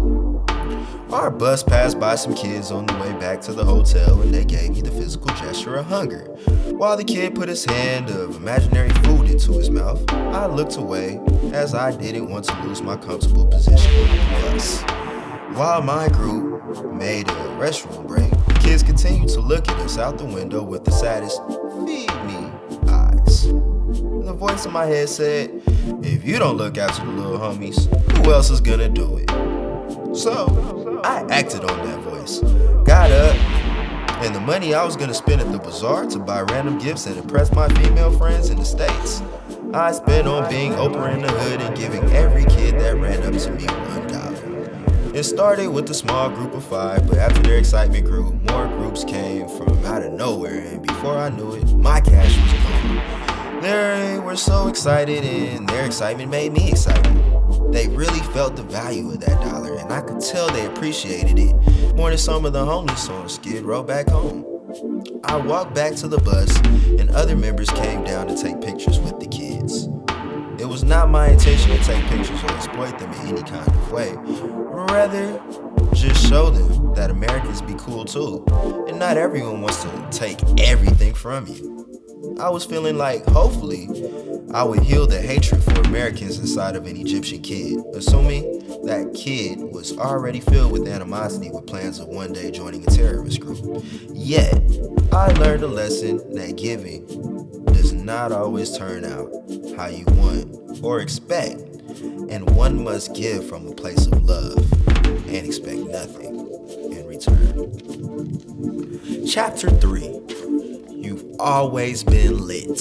[SPEAKER 2] Our bus passed by some kids on the way back to the hotel and they gave me the physical gesture of hunger. While the kid put his hand of imaginary food into his mouth, I looked away as I didn't want to lose my comfortable position on the bus. While my group made a restroom break, the kids continued to look at us out the window with the saddest "feed me" eyes. The voice in my head said, "If you don't look after the little homies, who else is gonna do it?" So, I acted on that voice, got up, and the money I was gonna spend at the bazaar to buy random gifts and impress my female friends in the States, I spent on being Oprah in the hood and giving every kid that ran up to me $1. It started with a small group of 5, but after their excitement grew, more groups came from out of nowhere, and before I knew it, my cash was gone. They were so excited, and their excitement made me excited. They really felt the value of that dollar, and I could tell they appreciated it more than some of the homeless on Skid Row back home. I walked back to the bus, and other members came down to take pictures with the kids. It was not my intention to take pictures or exploit them in any kind of way. Rather, just show them that Americans be cool too, and not everyone wants to take everything from you. I was feeling like, hopefully, I would heal the hatred for Americans inside of an Egyptian kid, assuming that kid was already filled with animosity with plans of one day joining a terrorist group. Yet, I learned a lesson that giving does not always turn out how you want or expect, and one must give from a place of love and expect nothing in return. Chapter 3. You've always been lit.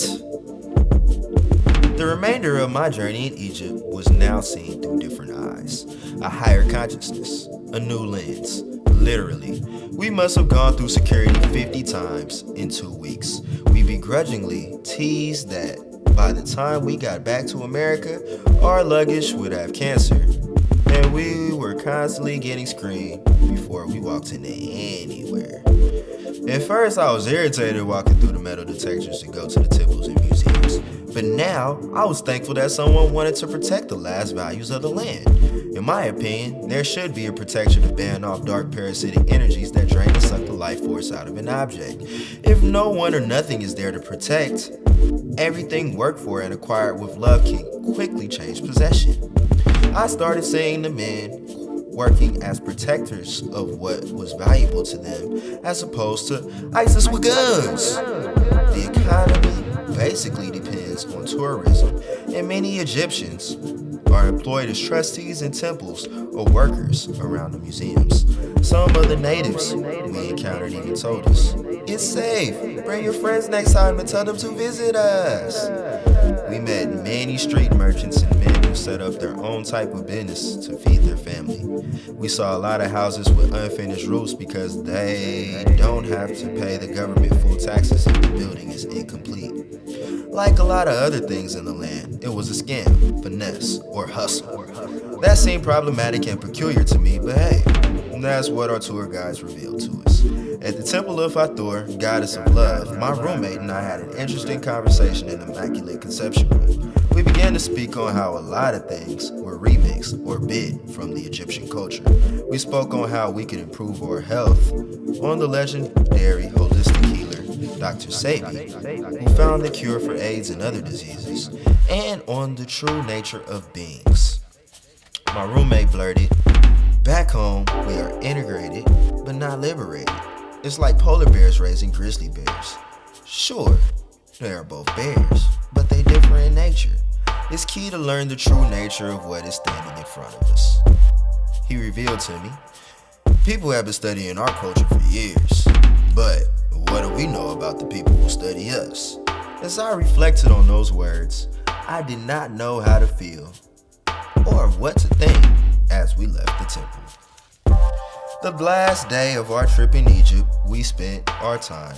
[SPEAKER 2] The remainder of my journey in Egypt was now seen through different eyes, a higher consciousness, a new lens, Literally. We must have gone through security 50 times in 2 weeks. We begrudgingly teased that by the time we got back to America, our luggage would have cancer. And we were constantly getting screened before we walked into anywhere. At first, I was irritated walking through the metal detectors to go to the temples and museums. But now, I was thankful that someone wanted to protect the last values of the land. In my opinion, there should be a protector to ban off dark parasitic energies that drain and suck the life force out of an object. If no one or nothing is there to protect, everything worked for and acquired with love can quickly change possession. I started seeing the men working as protectors of what was valuable to them, as opposed to ISIS with guns. The economy basically depends on tourism, and many Egyptians are employed as trustees in temples or workers around the museums. Some of the natives we encountered even told us, "It's safe. Bring your friends next time and tell them to visit us." We met many street merchants and men who set up their own type of business to feed their family. We saw a lot of houses with unfinished roofs because they don't have to pay the government full taxes if the building is incomplete. Like a lot of other things in the land, it was a scam, finesse, or hustle. That seemed problematic and peculiar to me, but hey, that's what our tour guides revealed to us. At the Temple of Hathor, goddess of love, my roommate and I had an interesting conversation in the Immaculate Conception room. We began to speak on how a lot of things were remixed or bit from the Egyptian culture. We spoke on how we could improve our health, on the legendary holistic healer, Dr. Sebi, who found the cure for AIDS and other diseases, and on the true nature of beings. My roommate blurted, "Back home, we are integrated, but not liberated. It's like polar bears raising grizzly bears. Sure, they are both bears, but they differ in nature. It's key to learn the true nature of what is standing in front of us." He revealed to me, "People have been studying our culture for years, but what do we know about the people who study us?" As I reflected on those words, I did not know how to feel or what to think as we left the temple. The last day of our trip in Egypt, we spent our time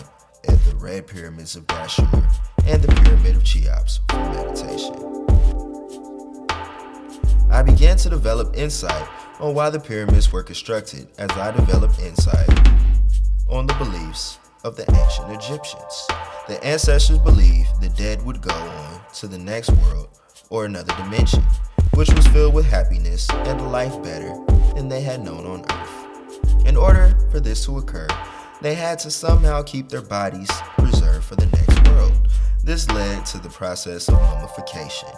[SPEAKER 2] at the Red Pyramids of Dashur and the Pyramid of Cheops for meditation. I began to develop insight on why the pyramids were constructed as I developed insight on the beliefs of the ancient Egyptians. The ancestors believed the dead would go on to the next world or another dimension, which was filled with happiness and a life better than they had known on earth. In order for this to occur, they had to somehow keep their bodies preserved for the next world. This led to the process of mummification.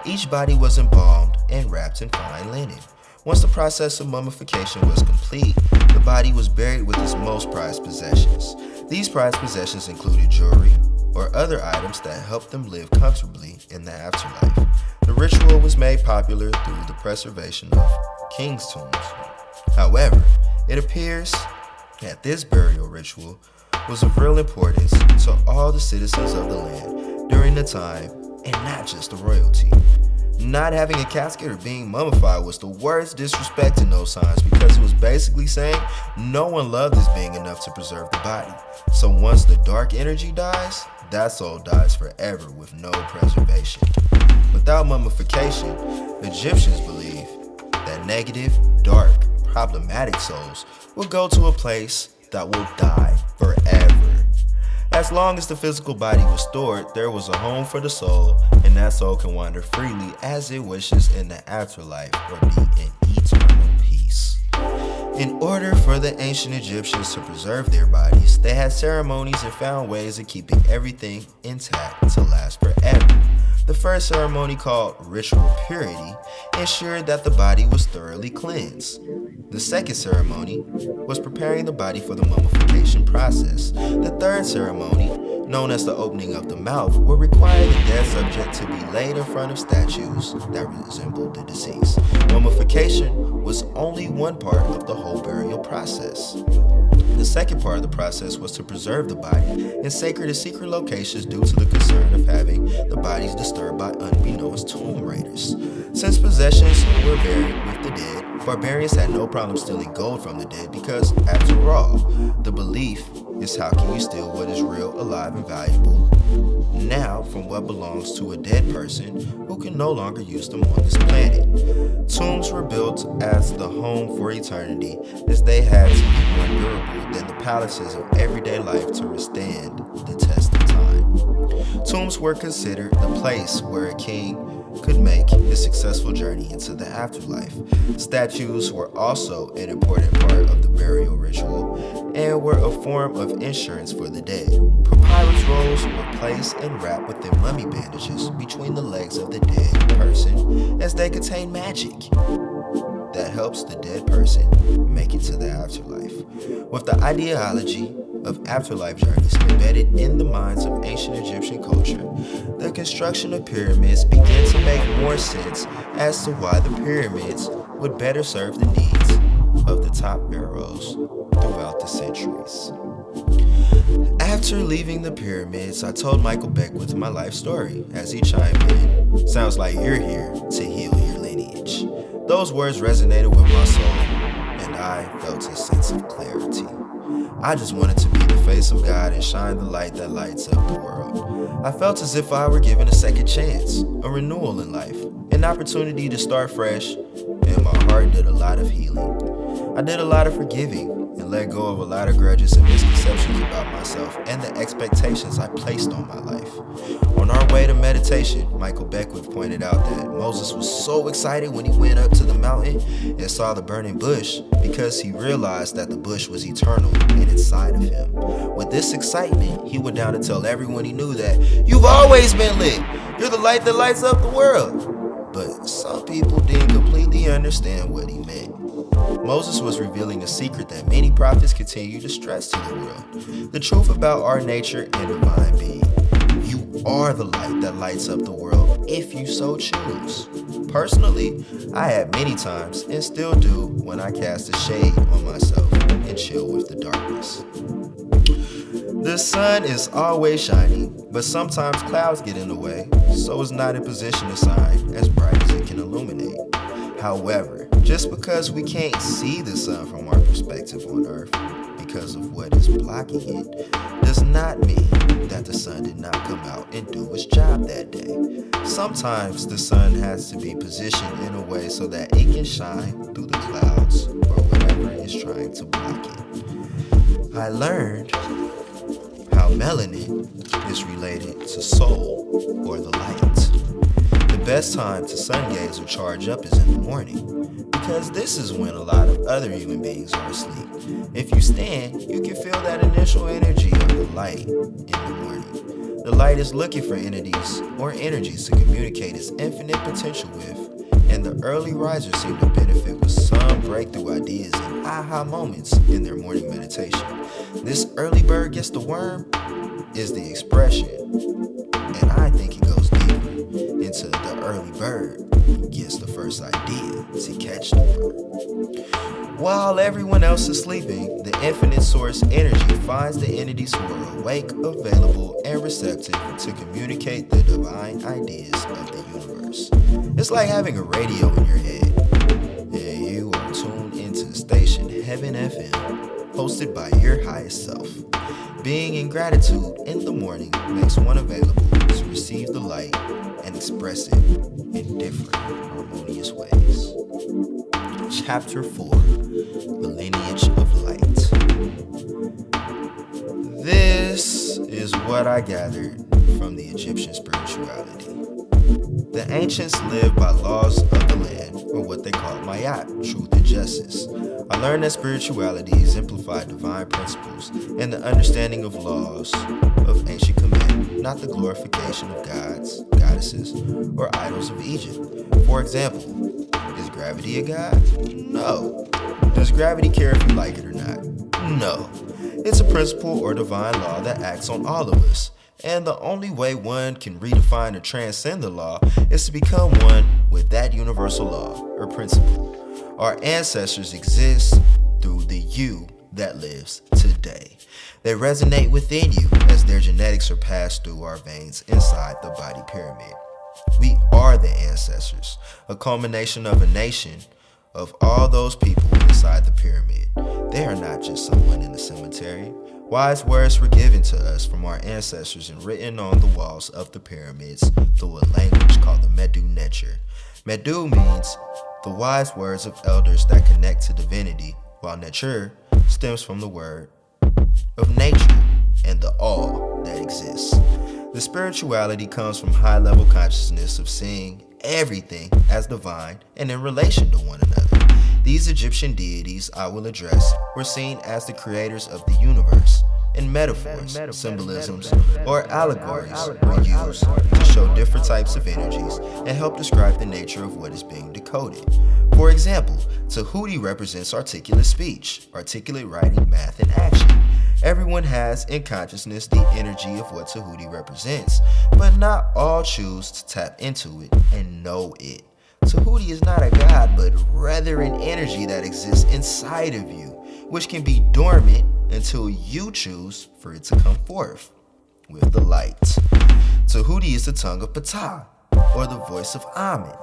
[SPEAKER 2] Each body was embalmed and wrapped in fine linen. Once the process of mummification was complete, the body was buried with its most prized possessions. These prized possessions included jewelry or other items that helped them live comfortably in the afterlife. The ritual was made popular through the preservation of kings' tombs. However, it appears that this burial ritual was of real importance to all the citizens of the land during the time, and not just the royalty. Not having a casket or being mummified was the worst disrespect in those times, because it was basically saying no one loved this being enough to preserve the body. So once the dark energy dies, that soul dies forever with no preservation. Without mummification, Egyptians believe that negative, dark, problematic souls will go to a place that will die forever. As long as the physical body was stored, there was a home for the soul, and that soul can wander freely as it wishes in the afterlife or be in eternal peace. In order for the ancient Egyptians to preserve their bodies, they had ceremonies and found ways of keeping everything intact to last forever. The first ceremony, called ritual purity, ensured that the body was thoroughly cleansed. The second ceremony was preparing the body for the mummification process. The third ceremony, known as the opening of the mouth, would require the dead subject to be laid in front of statues that resembled the deceased. Mummification was only one part of the whole burial process. The second part of the process was to preserve the body in sacred and secret locations due to the concern of having the bodies disturbed by unbeknownst tomb raiders. Since possessions were buried with the dead, Barbarians had no problem stealing gold from the dead because, after all, the belief is how can you steal what is real, alive, and valuable now from what belongs to a dead person who can no longer use them on this planet. Tombs were built as the home for eternity, as they had to be more durable than the palaces of everyday life to withstand the test of time. Tombs were considered the place where a king could make his successful journey into the afterlife. Statues were also an important part of the burial ritual and were a form of insurance for the dead. Papyrus rolls were placed and wrapped within mummy bandages between the legs of the dead person, as they contain magic that helps the dead person make it to the afterlife. With the ideology of afterlife journeys embedded in the minds of ancient Egyptian culture, the construction of pyramids began to make more sense as to why the pyramids would better serve the needs of the top pharaohs throughout the centuries. After leaving the pyramids, I told Michael Beckwith my life story as he chimed in, "Sounds like you're here to heal your lineage." Those words resonated with my soul, and I felt a sense of clarity. I just wanted to be the face of God and shine the light that lights up the world. I felt as if I were given a second chance, a renewal in life, an opportunity to start fresh, and my heart did a lot of healing. I did a lot of forgiving and let go of a lot of grudges and misconceptions about myself and the expectations I placed on my life. On our way to meditation, Michael Beckwith pointed out that Moses was so excited when he went up to the mountain and saw the burning bush because he realized that the bush was eternal and inside of him. With this excitement, he went down to tell everyone he knew that, "You've always been lit. You're the light that lights up the world." But some people didn't completely understand what he meant. Moses was revealing a secret that many prophets continue to stress to the world. The truth about our nature and divine being. You are the light that lights up the world if you so choose. Personally, I had many times and still do when I cast a shade on myself and chill with the darkness. The sun is always shining, but sometimes clouds get in the way, so it's not in position to shine as bright as it can illuminate. However, just because we can't see the sun from our perspective on Earth because of what is blocking it, does not mean that the sun did not come out and do its job that day. Sometimes the sun has to be positioned in a way so that it can shine through the clouds or whatever is trying to block it. I learned how melanin is related to soul or the light. The best time to sun gaze or charge up is in the morning, because this is when a lot of other human beings are asleep. If you stand, you can feel that initial energy of the light in the morning. The light is looking for entities or energies to communicate its infinite potential with, and the early risers seem to benefit with some breakthrough ideas and aha moments in their morning meditation. This early bird gets the worm is the expression, and I think it goes deeper into the early bird gets the first idea to catch the worm. While everyone else is sleeping, the infinite source energy finds the entities who are awake, available, and receptive to communicate the divine ideas of the universe. It's like having a radio in your head, and you are tuned into the station Heaven FM, hosted by your highest self. Being in gratitude in the morning makes one available to receive the light and express it in different harmonious ways. Chapter 4, The Lineage of Light. This is what I gathered from the Egyptian spirituality. The ancients lived by laws of the land, or what they called mayat, truth and justice. I learned that spirituality exemplified divine principles and the understanding of laws of ancient command, not the glorification of gods, goddesses, or idols of Egypt. For example, is gravity a god? No. Does gravity care if you like it or not? No. It's a principle or divine law that acts on all of us. And the only way one can redefine or transcend the law is to become one with that universal law or principle. Our ancestors exist through the you that lives today. They resonate within you as their genetics are passed through our veins inside the body pyramid. We are the ancestors, a culmination of a nation of all those people inside the pyramid. They are not just someone in the cemetery. Wise words were given to us from our ancestors and written on the walls of the pyramids through a language called the Medu Neter. Medu means the wise words of elders that connect to divinity, while Neter stems from the word of nature and the all that exists. The spirituality comes from high-level consciousness of seeing everything as divine and in relation to one another. These Egyptian deities I will address were seen as the creators of the universe, and metaphors, symbolisms, or allegories were used to show different types of energies and help describe the nature of what is being decoded. For example, Tahuti represents articulate speech, articulate writing, math, and action. Everyone has in consciousness the energy of what Tahuti represents, but not all choose to tap into it and know it. Tahuti is not a god, but rather an energy that exists inside of you, which can be dormant until you choose for it to come forth with the light. Tahuti is the tongue of Ptah, or the voice of Amen,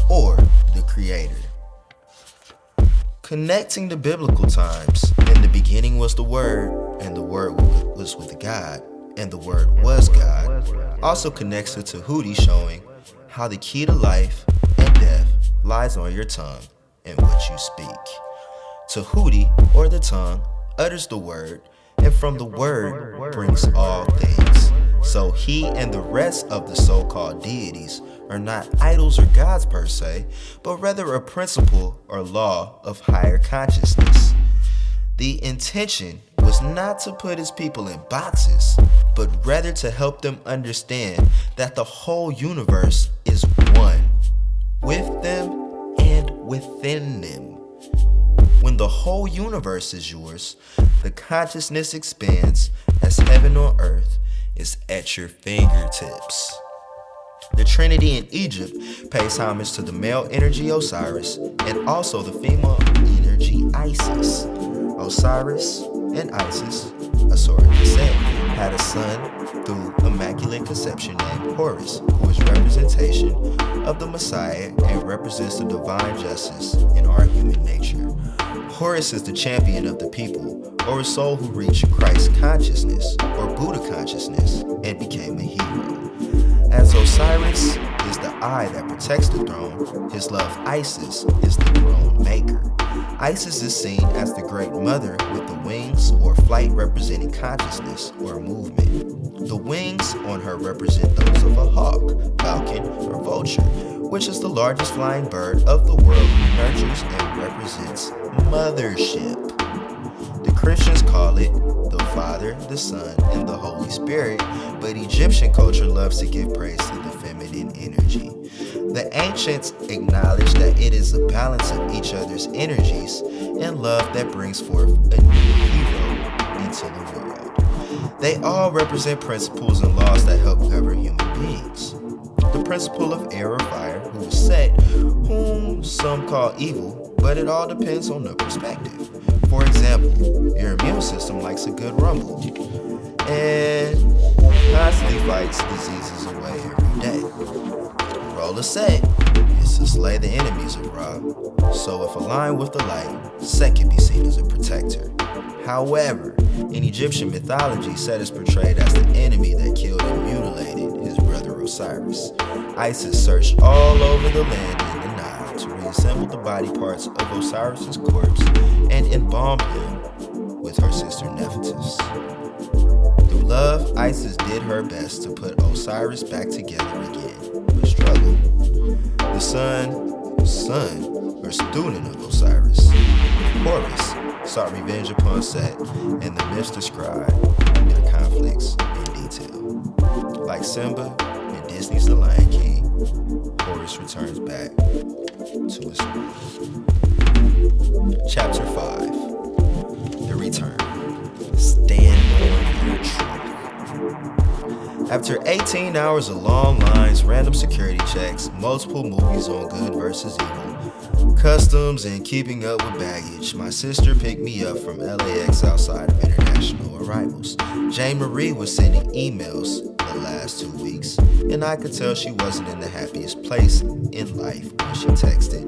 [SPEAKER 2] or the Creator. Connecting to biblical times, in the beginning was the Word, and the Word was with God, and the Word was God, also connects to Tahuti, showing how the key to life and death lies on your tongue and what you speak. Tahuti, or the tongue, utters the word, and from the word brings all things. So he and the rest of the so-called deities are not idols or gods per se, but rather a principle or law of higher consciousness. The intention was not to put his people in boxes, but rather to help them understand that the whole universe is one, with them and within them. When the whole universe is yours, the consciousness expands as heaven on earth is at your fingertips. The Trinity in Egypt pays homage to the male energy Osiris and also the female energy Isis. Osiris and Isis, Asura descent, had a son through immaculate conception named Horus, who is representation of the Messiah and represents the divine justice in our human nature. Horus is the champion of the people, or a soul who reached Christ consciousness, or Buddha consciousness, and became a hero. As Osiris is the eye that protects the throne, his love Isis is the throne maker. Isis is seen as the great mother with the wings or flight representing consciousness or movement. The wings on her represent those of a hawk, falcon, or vulture, which is the largest flying bird of the world who nurtures and represents mothership. The Christians call it the Father, the Son, and the Holy Spirit, but Egyptian culture loves to give praise to the feminine energy. The ancients acknowledge that it is a balance of each other's energies and love that brings forth a new hero into the world. They all represent principles and laws that help govern human beings. The principle of air or fire, who is Set, whom some call evil, but it all depends on the perspective. For example, your immune system likes a good rumble and constantly fights diseases away every day. Role of Set is to slay the enemies of Ra, so if aligned with the light, Set can be seen as a protector. However, in Egyptian mythology, Set is portrayed as the enemy that killed and mutilated his brother Osiris. Isis searched all over the land in the Nile to reassemble the body parts of Osiris's corpse and embalmed him with her sister Nephthys. Through love, Isis did her best to put Osiris back together again, but struggled. The son or student of Osiris, Horus, sought revenge upon Set, and the myths describe their conflicts in detail. Like Simba in Disney's The Lion King, Horus returns back to his roots. Chapter 5, The Return. Stand on your truth. After 18 hours of long lines, random security checks, multiple movies on good versus evil, customs, and keeping up with baggage, my sister picked me up from LAX outside of international arrivals. Jane Marie was sending emails the last 2 weeks, and I could tell she wasn't in the happiest place in life when she texted,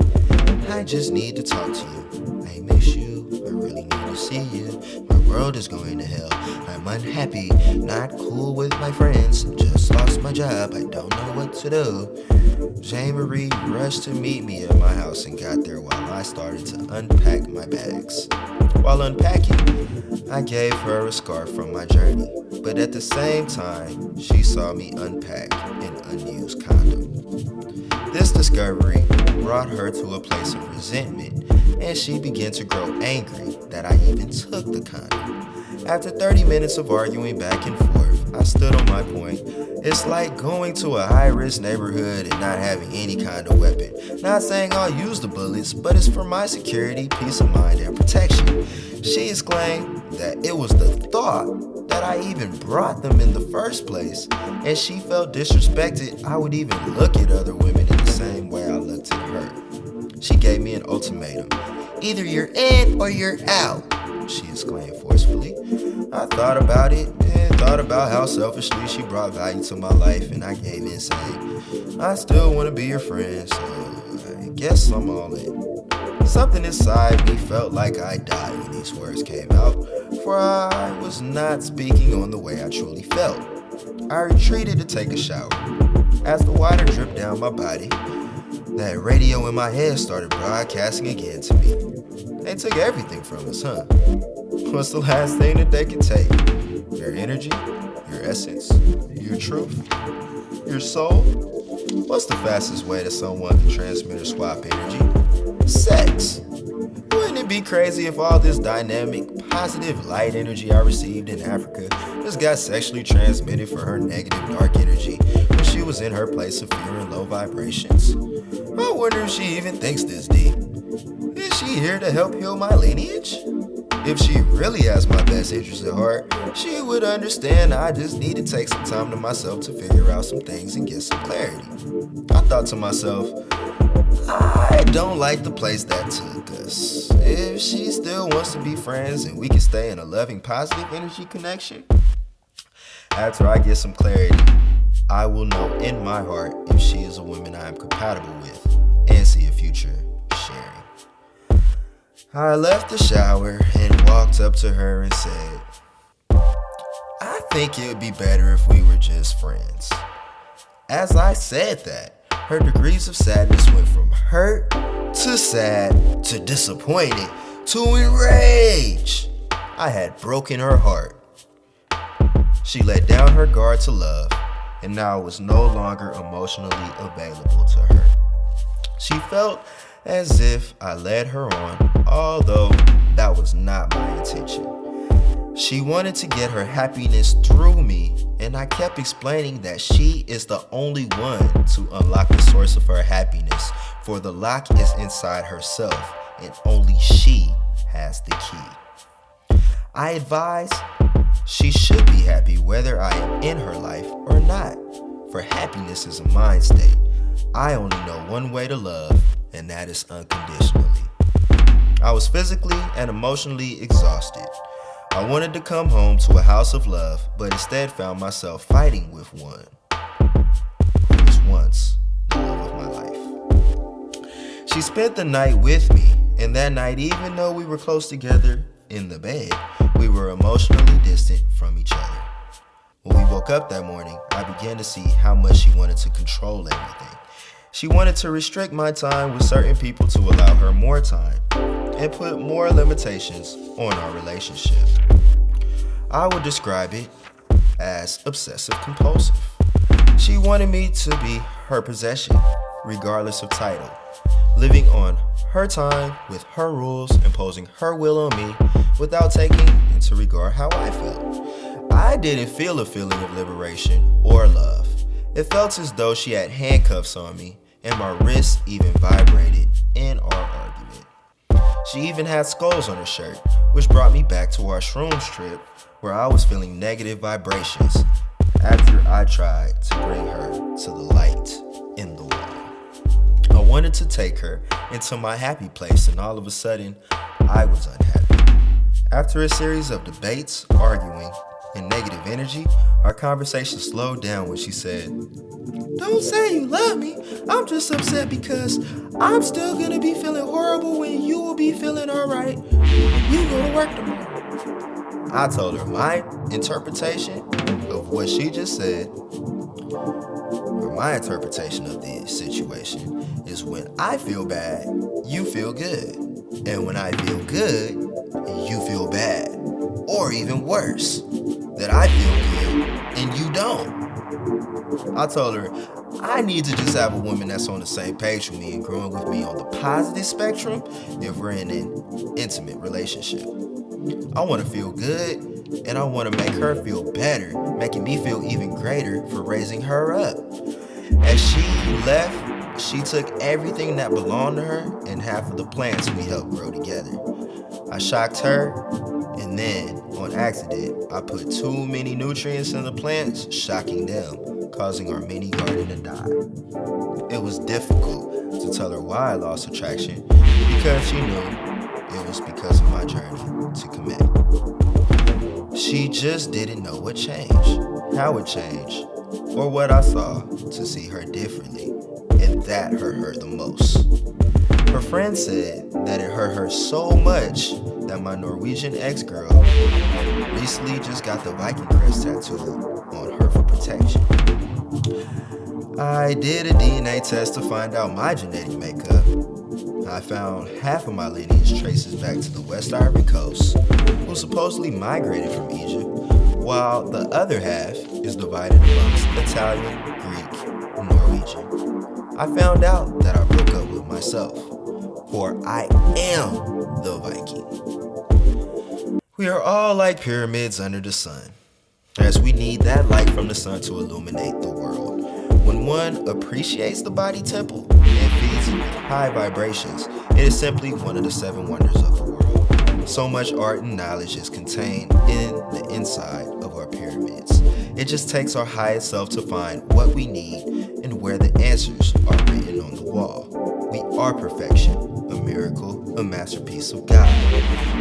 [SPEAKER 2] I just need to talk to you. I miss you, I really need to see you. My world is going to hell, I'm unhappy, not cool with my friends. Just lost my job, I don't know what to do. Jane Marie rushed to meet me at my house and got there while I started to unpack my bags. While unpacking, I gave her a scarf from my journey, but at the same time, she saw me unpack an unused condom. This discovery brought her to a place of resentment, and she began to grow angry that I even took the condom. After 30 minutes of arguing back and forth, I stood on my point. It's like going to a high-risk neighborhood and not having any kind of weapon. Not saying I'll use the bullets, but it's for my security, peace of mind, and protection. She exclaimed that it was the thought that I even brought them in the first place, and she felt disrespected I would even look at other women in the same way I looked at her. She gave me an ultimatum. Either you're in or you're out, she exclaimed forcefully. I thought about it and thought about how selfishly she brought value to my life, and I gave in saying, I still want to be your friend, so I guess I'm all in. Something inside me felt like I died when these words came out, for I was not speaking on the way I truly felt. I retreated to take a shower. As the water dripped down my body, that radio in my head started broadcasting again to me. They took everything from us, huh? What's the last thing that they could take? Your energy? Your essence? Your truth? Your soul? What's the fastest way that someone can transmit or swap energy? Sex. Wouldn't it be crazy if all this dynamic, positive light energy I received in Africa just got sexually transmitted for her negative dark energy when she was in her place of fear and low vibrations? I wonder if she even thinks this deep. Is she here to help heal my lineage? If she really has my best interests at heart, she would understand I just need to take some time to myself to figure out some things and get some clarity. I thought to myself, I don't like the place that took us. If she still wants to be friends and we can stay in a loving, positive energy connection, after I get some clarity, I will know in my heart if she is a woman I am compatible with and see a future sharing. I left the shower and walked up to her and said, I think it would be better if we were just friends. As I said that, her degrees of sadness went from hurt to sad to disappointed to enraged. I had broken her heart. She let down her guard to love, and now I was no longer emotionally available to her. She felt as if I led her on, although that was not my intention. She wanted to get her happiness through me, and I kept explaining that she is the only one to unlock the source of her happiness, for the lock is inside herself, and only she has the key. I advise she should be happy whether I am in her life or not, for happiness is a mind state. I only know one way to love, and that is unconditionally. I was physically and emotionally exhausted. I wanted to come home to a house of love, but instead found myself fighting with one who was once the love of my life. She spent the night with me, and that night, even though we were close together in the bed, we were emotionally distant from each other. When we woke up that morning, I began to see how much she wanted to control everything. She wanted to restrict my time with certain people to allow her more time and put more limitations on our relationship. I would describe it as obsessive compulsive. She wanted me to be her possession, regardless of title, living on her time with her rules, imposing her will on me without taking into regard how I felt. I didn't feel a feeling of liberation or love. It felt as though she had handcuffs on me, and my wrists even vibrated in our argument. She even had skulls on her shirt, which brought me back to our shrooms trip, where I was feeling negative vibrations after I tried to bring her to the light in the wall. I wanted to take her into my happy place, and all of a sudden, I was unhappy. After a series of debates, arguing, and negative energy, our conversation slowed down when she said, "Don't say you love me. I'm just upset because I'm still gonna be feeling horrible when you will be feeling alright when you go to work tomorrow." I told her my interpretation of what she just said, or my interpretation of the situation, is when I feel bad, you feel good. And when I feel good, you feel bad. Or even worse, that I feel good and you don't. I told her I need to just have a woman that's on the same page with me and growing with me on the positive spectrum if we're in an intimate relationship. I want to feel good, and I want to make her feel better, making me feel even greater for raising her up. As she left, she took everything that belonged to her and half of the plants we helped grow together. I shocked her, and then, on accident, I put too many nutrients in the plants, shocking them, causing our mini garden to die. It was difficult to tell her why I lost attraction, because she knew it was because of my journey to commit. She just didn't know what changed, how it changed, or what I saw to see her differently, and that hurt her the most. Her friend said that it hurt her so much that my Norwegian ex-girl recently just got the Viking crest tattooed on her for protection. I did a DNA test to find out my genetic makeup. I found half of my lineage traces back to the West Ivory Coast, who supposedly migrated from Egypt, while the other half is divided amongst Italian, Greek, and Norwegian. I found out that I broke up with myself, for I am the Viking. We are all like pyramids under the sun, as we need that light from the sun to illuminate the world. When one appreciates the body temple and feeds it with high vibrations, it is simply one of the 7 wonders of the world. So much art and knowledge is contained in the inside of our pyramids. It just takes our highest self to find what we need and where the answers are written on the wall. We are perfection, a miracle, a masterpiece of God.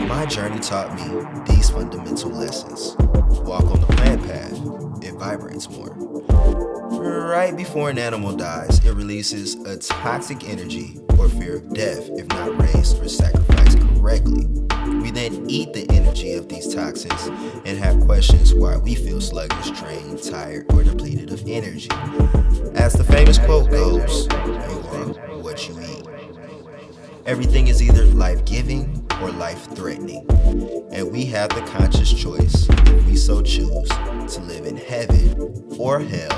[SPEAKER 2] My journey taught me these fundamental lessons. Walk on the plant path, it vibrates more. Right before an animal dies, it releases a toxic energy or fear of death if not raised or sacrificed correctly. We then eat the energy of these toxins and have questions why we feel sluggish, drained, tired, or depleted of energy. As the famous quote goes, you are what you eat. Everything is either life-giving or life-threatening, and we have the conscious choice, if we so choose, to live in heaven or hell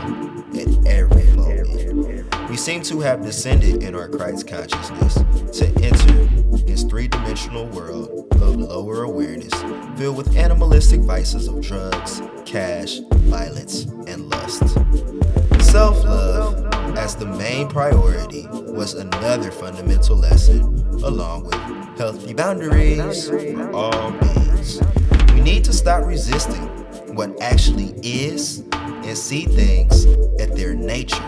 [SPEAKER 2] at every moment. We seem to have descended in our Christ consciousness to enter this 3-dimensional world of lower awareness filled with animalistic vices of drugs, cash, violence, and lust. Self-love as the main priority was another fundamental lesson, along with healthy boundaries for all beings. We need to stop resisting what actually is and see things at their nature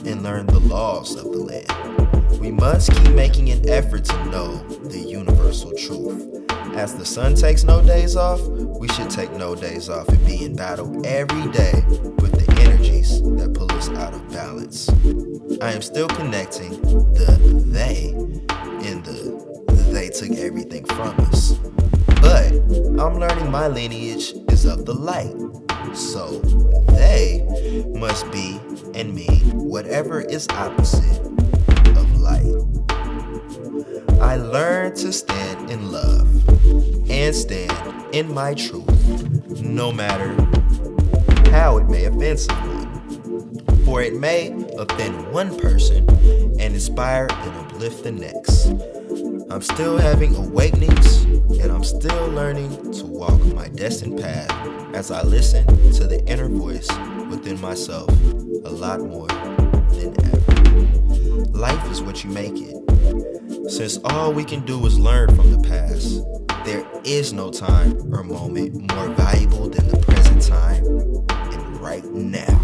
[SPEAKER 2] and learn the laws of the land. We must keep making an effort to know the universal truth. As the sun takes no days off, we should take no days off and be in battle every day with the energies that pull us out of balance. I am still connecting the they in the they took everything from us. But I'm learning my lineage is of the light. So they must be and mean whatever is opposite of light. I learned to stand in love and stand in my truth, no matter how it may offend someone. For it may offend one person and inspire and uplift the next. I'm still having awakenings, and I'm still learning to walk my destined path as I listen to the inner voice within myself a lot more than ever. Life is what you make it. Since all we can do is learn from the past, there is no time or moment more valuable than the present time and right now.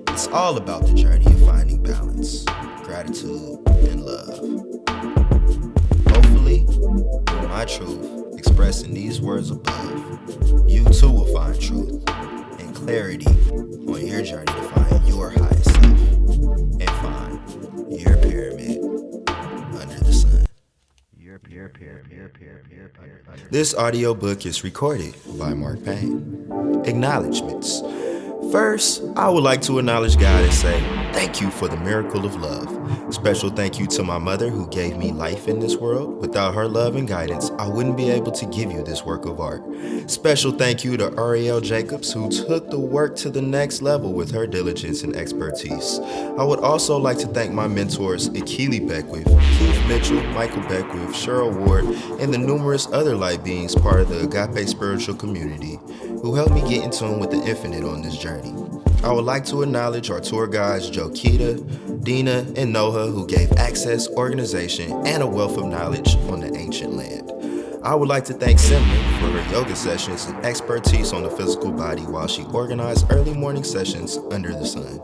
[SPEAKER 2] It's all about the journey of finding balance, gratitude, and love. Hopefully, through my truth expressed in these words above, You too will find truth and clarity on your journey to find your highest self and find your pyramid under the sun. This audiobook is recorded by Marc Payne. Acknowledgements. First, I would like to acknowledge God and say thank you for the miracle of love. Special thank you to my mother who gave me life in this world. Without her love and guidance, I wouldn't be able to give you this work of art. Special thank you to Ariel Jacobs who took the work to the next level with her diligence and expertise. I would also like to thank my mentors Akili Beckwith, Keith Mitchell, Michael Beckwith, Cheryl Ward, and the numerous other light beings part of the Agape spiritual community who helped me get in tune with the infinite on this journey. I would like to acknowledge our tour guides Joe Kita, Dina, and Noha who gave access, organization, and a wealth of knowledge on the ancient land. I would like to thank Simran for her yoga sessions and expertise on the physical body while she organized early morning sessions under the sun.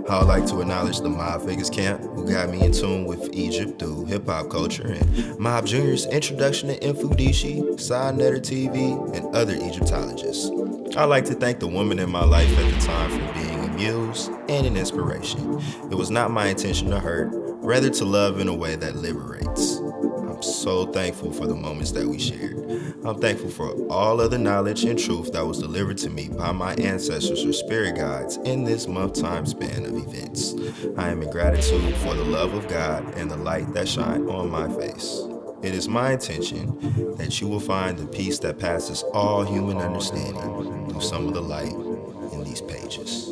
[SPEAKER 2] I would like to acknowledge the Mob Vegas Camp who got me in tune with Egypt through hip-hop culture and Mob Jr.'s introduction to Infudishi, Side Netter TV, and other Egyptologists. I'd like to thank the woman in my life at the time for being a muse and an inspiration. It was not my intention to hurt, rather to love in a way that liberates. I'm so thankful for the moments that we shared. I'm thankful for all of the knowledge and truth that was delivered to me by my ancestors or spirit guides in this month time span of events. I am in gratitude for the love of God and the light that shine on my face. It is my intention that you will find the peace that passes all human understanding through some of the light in these pages.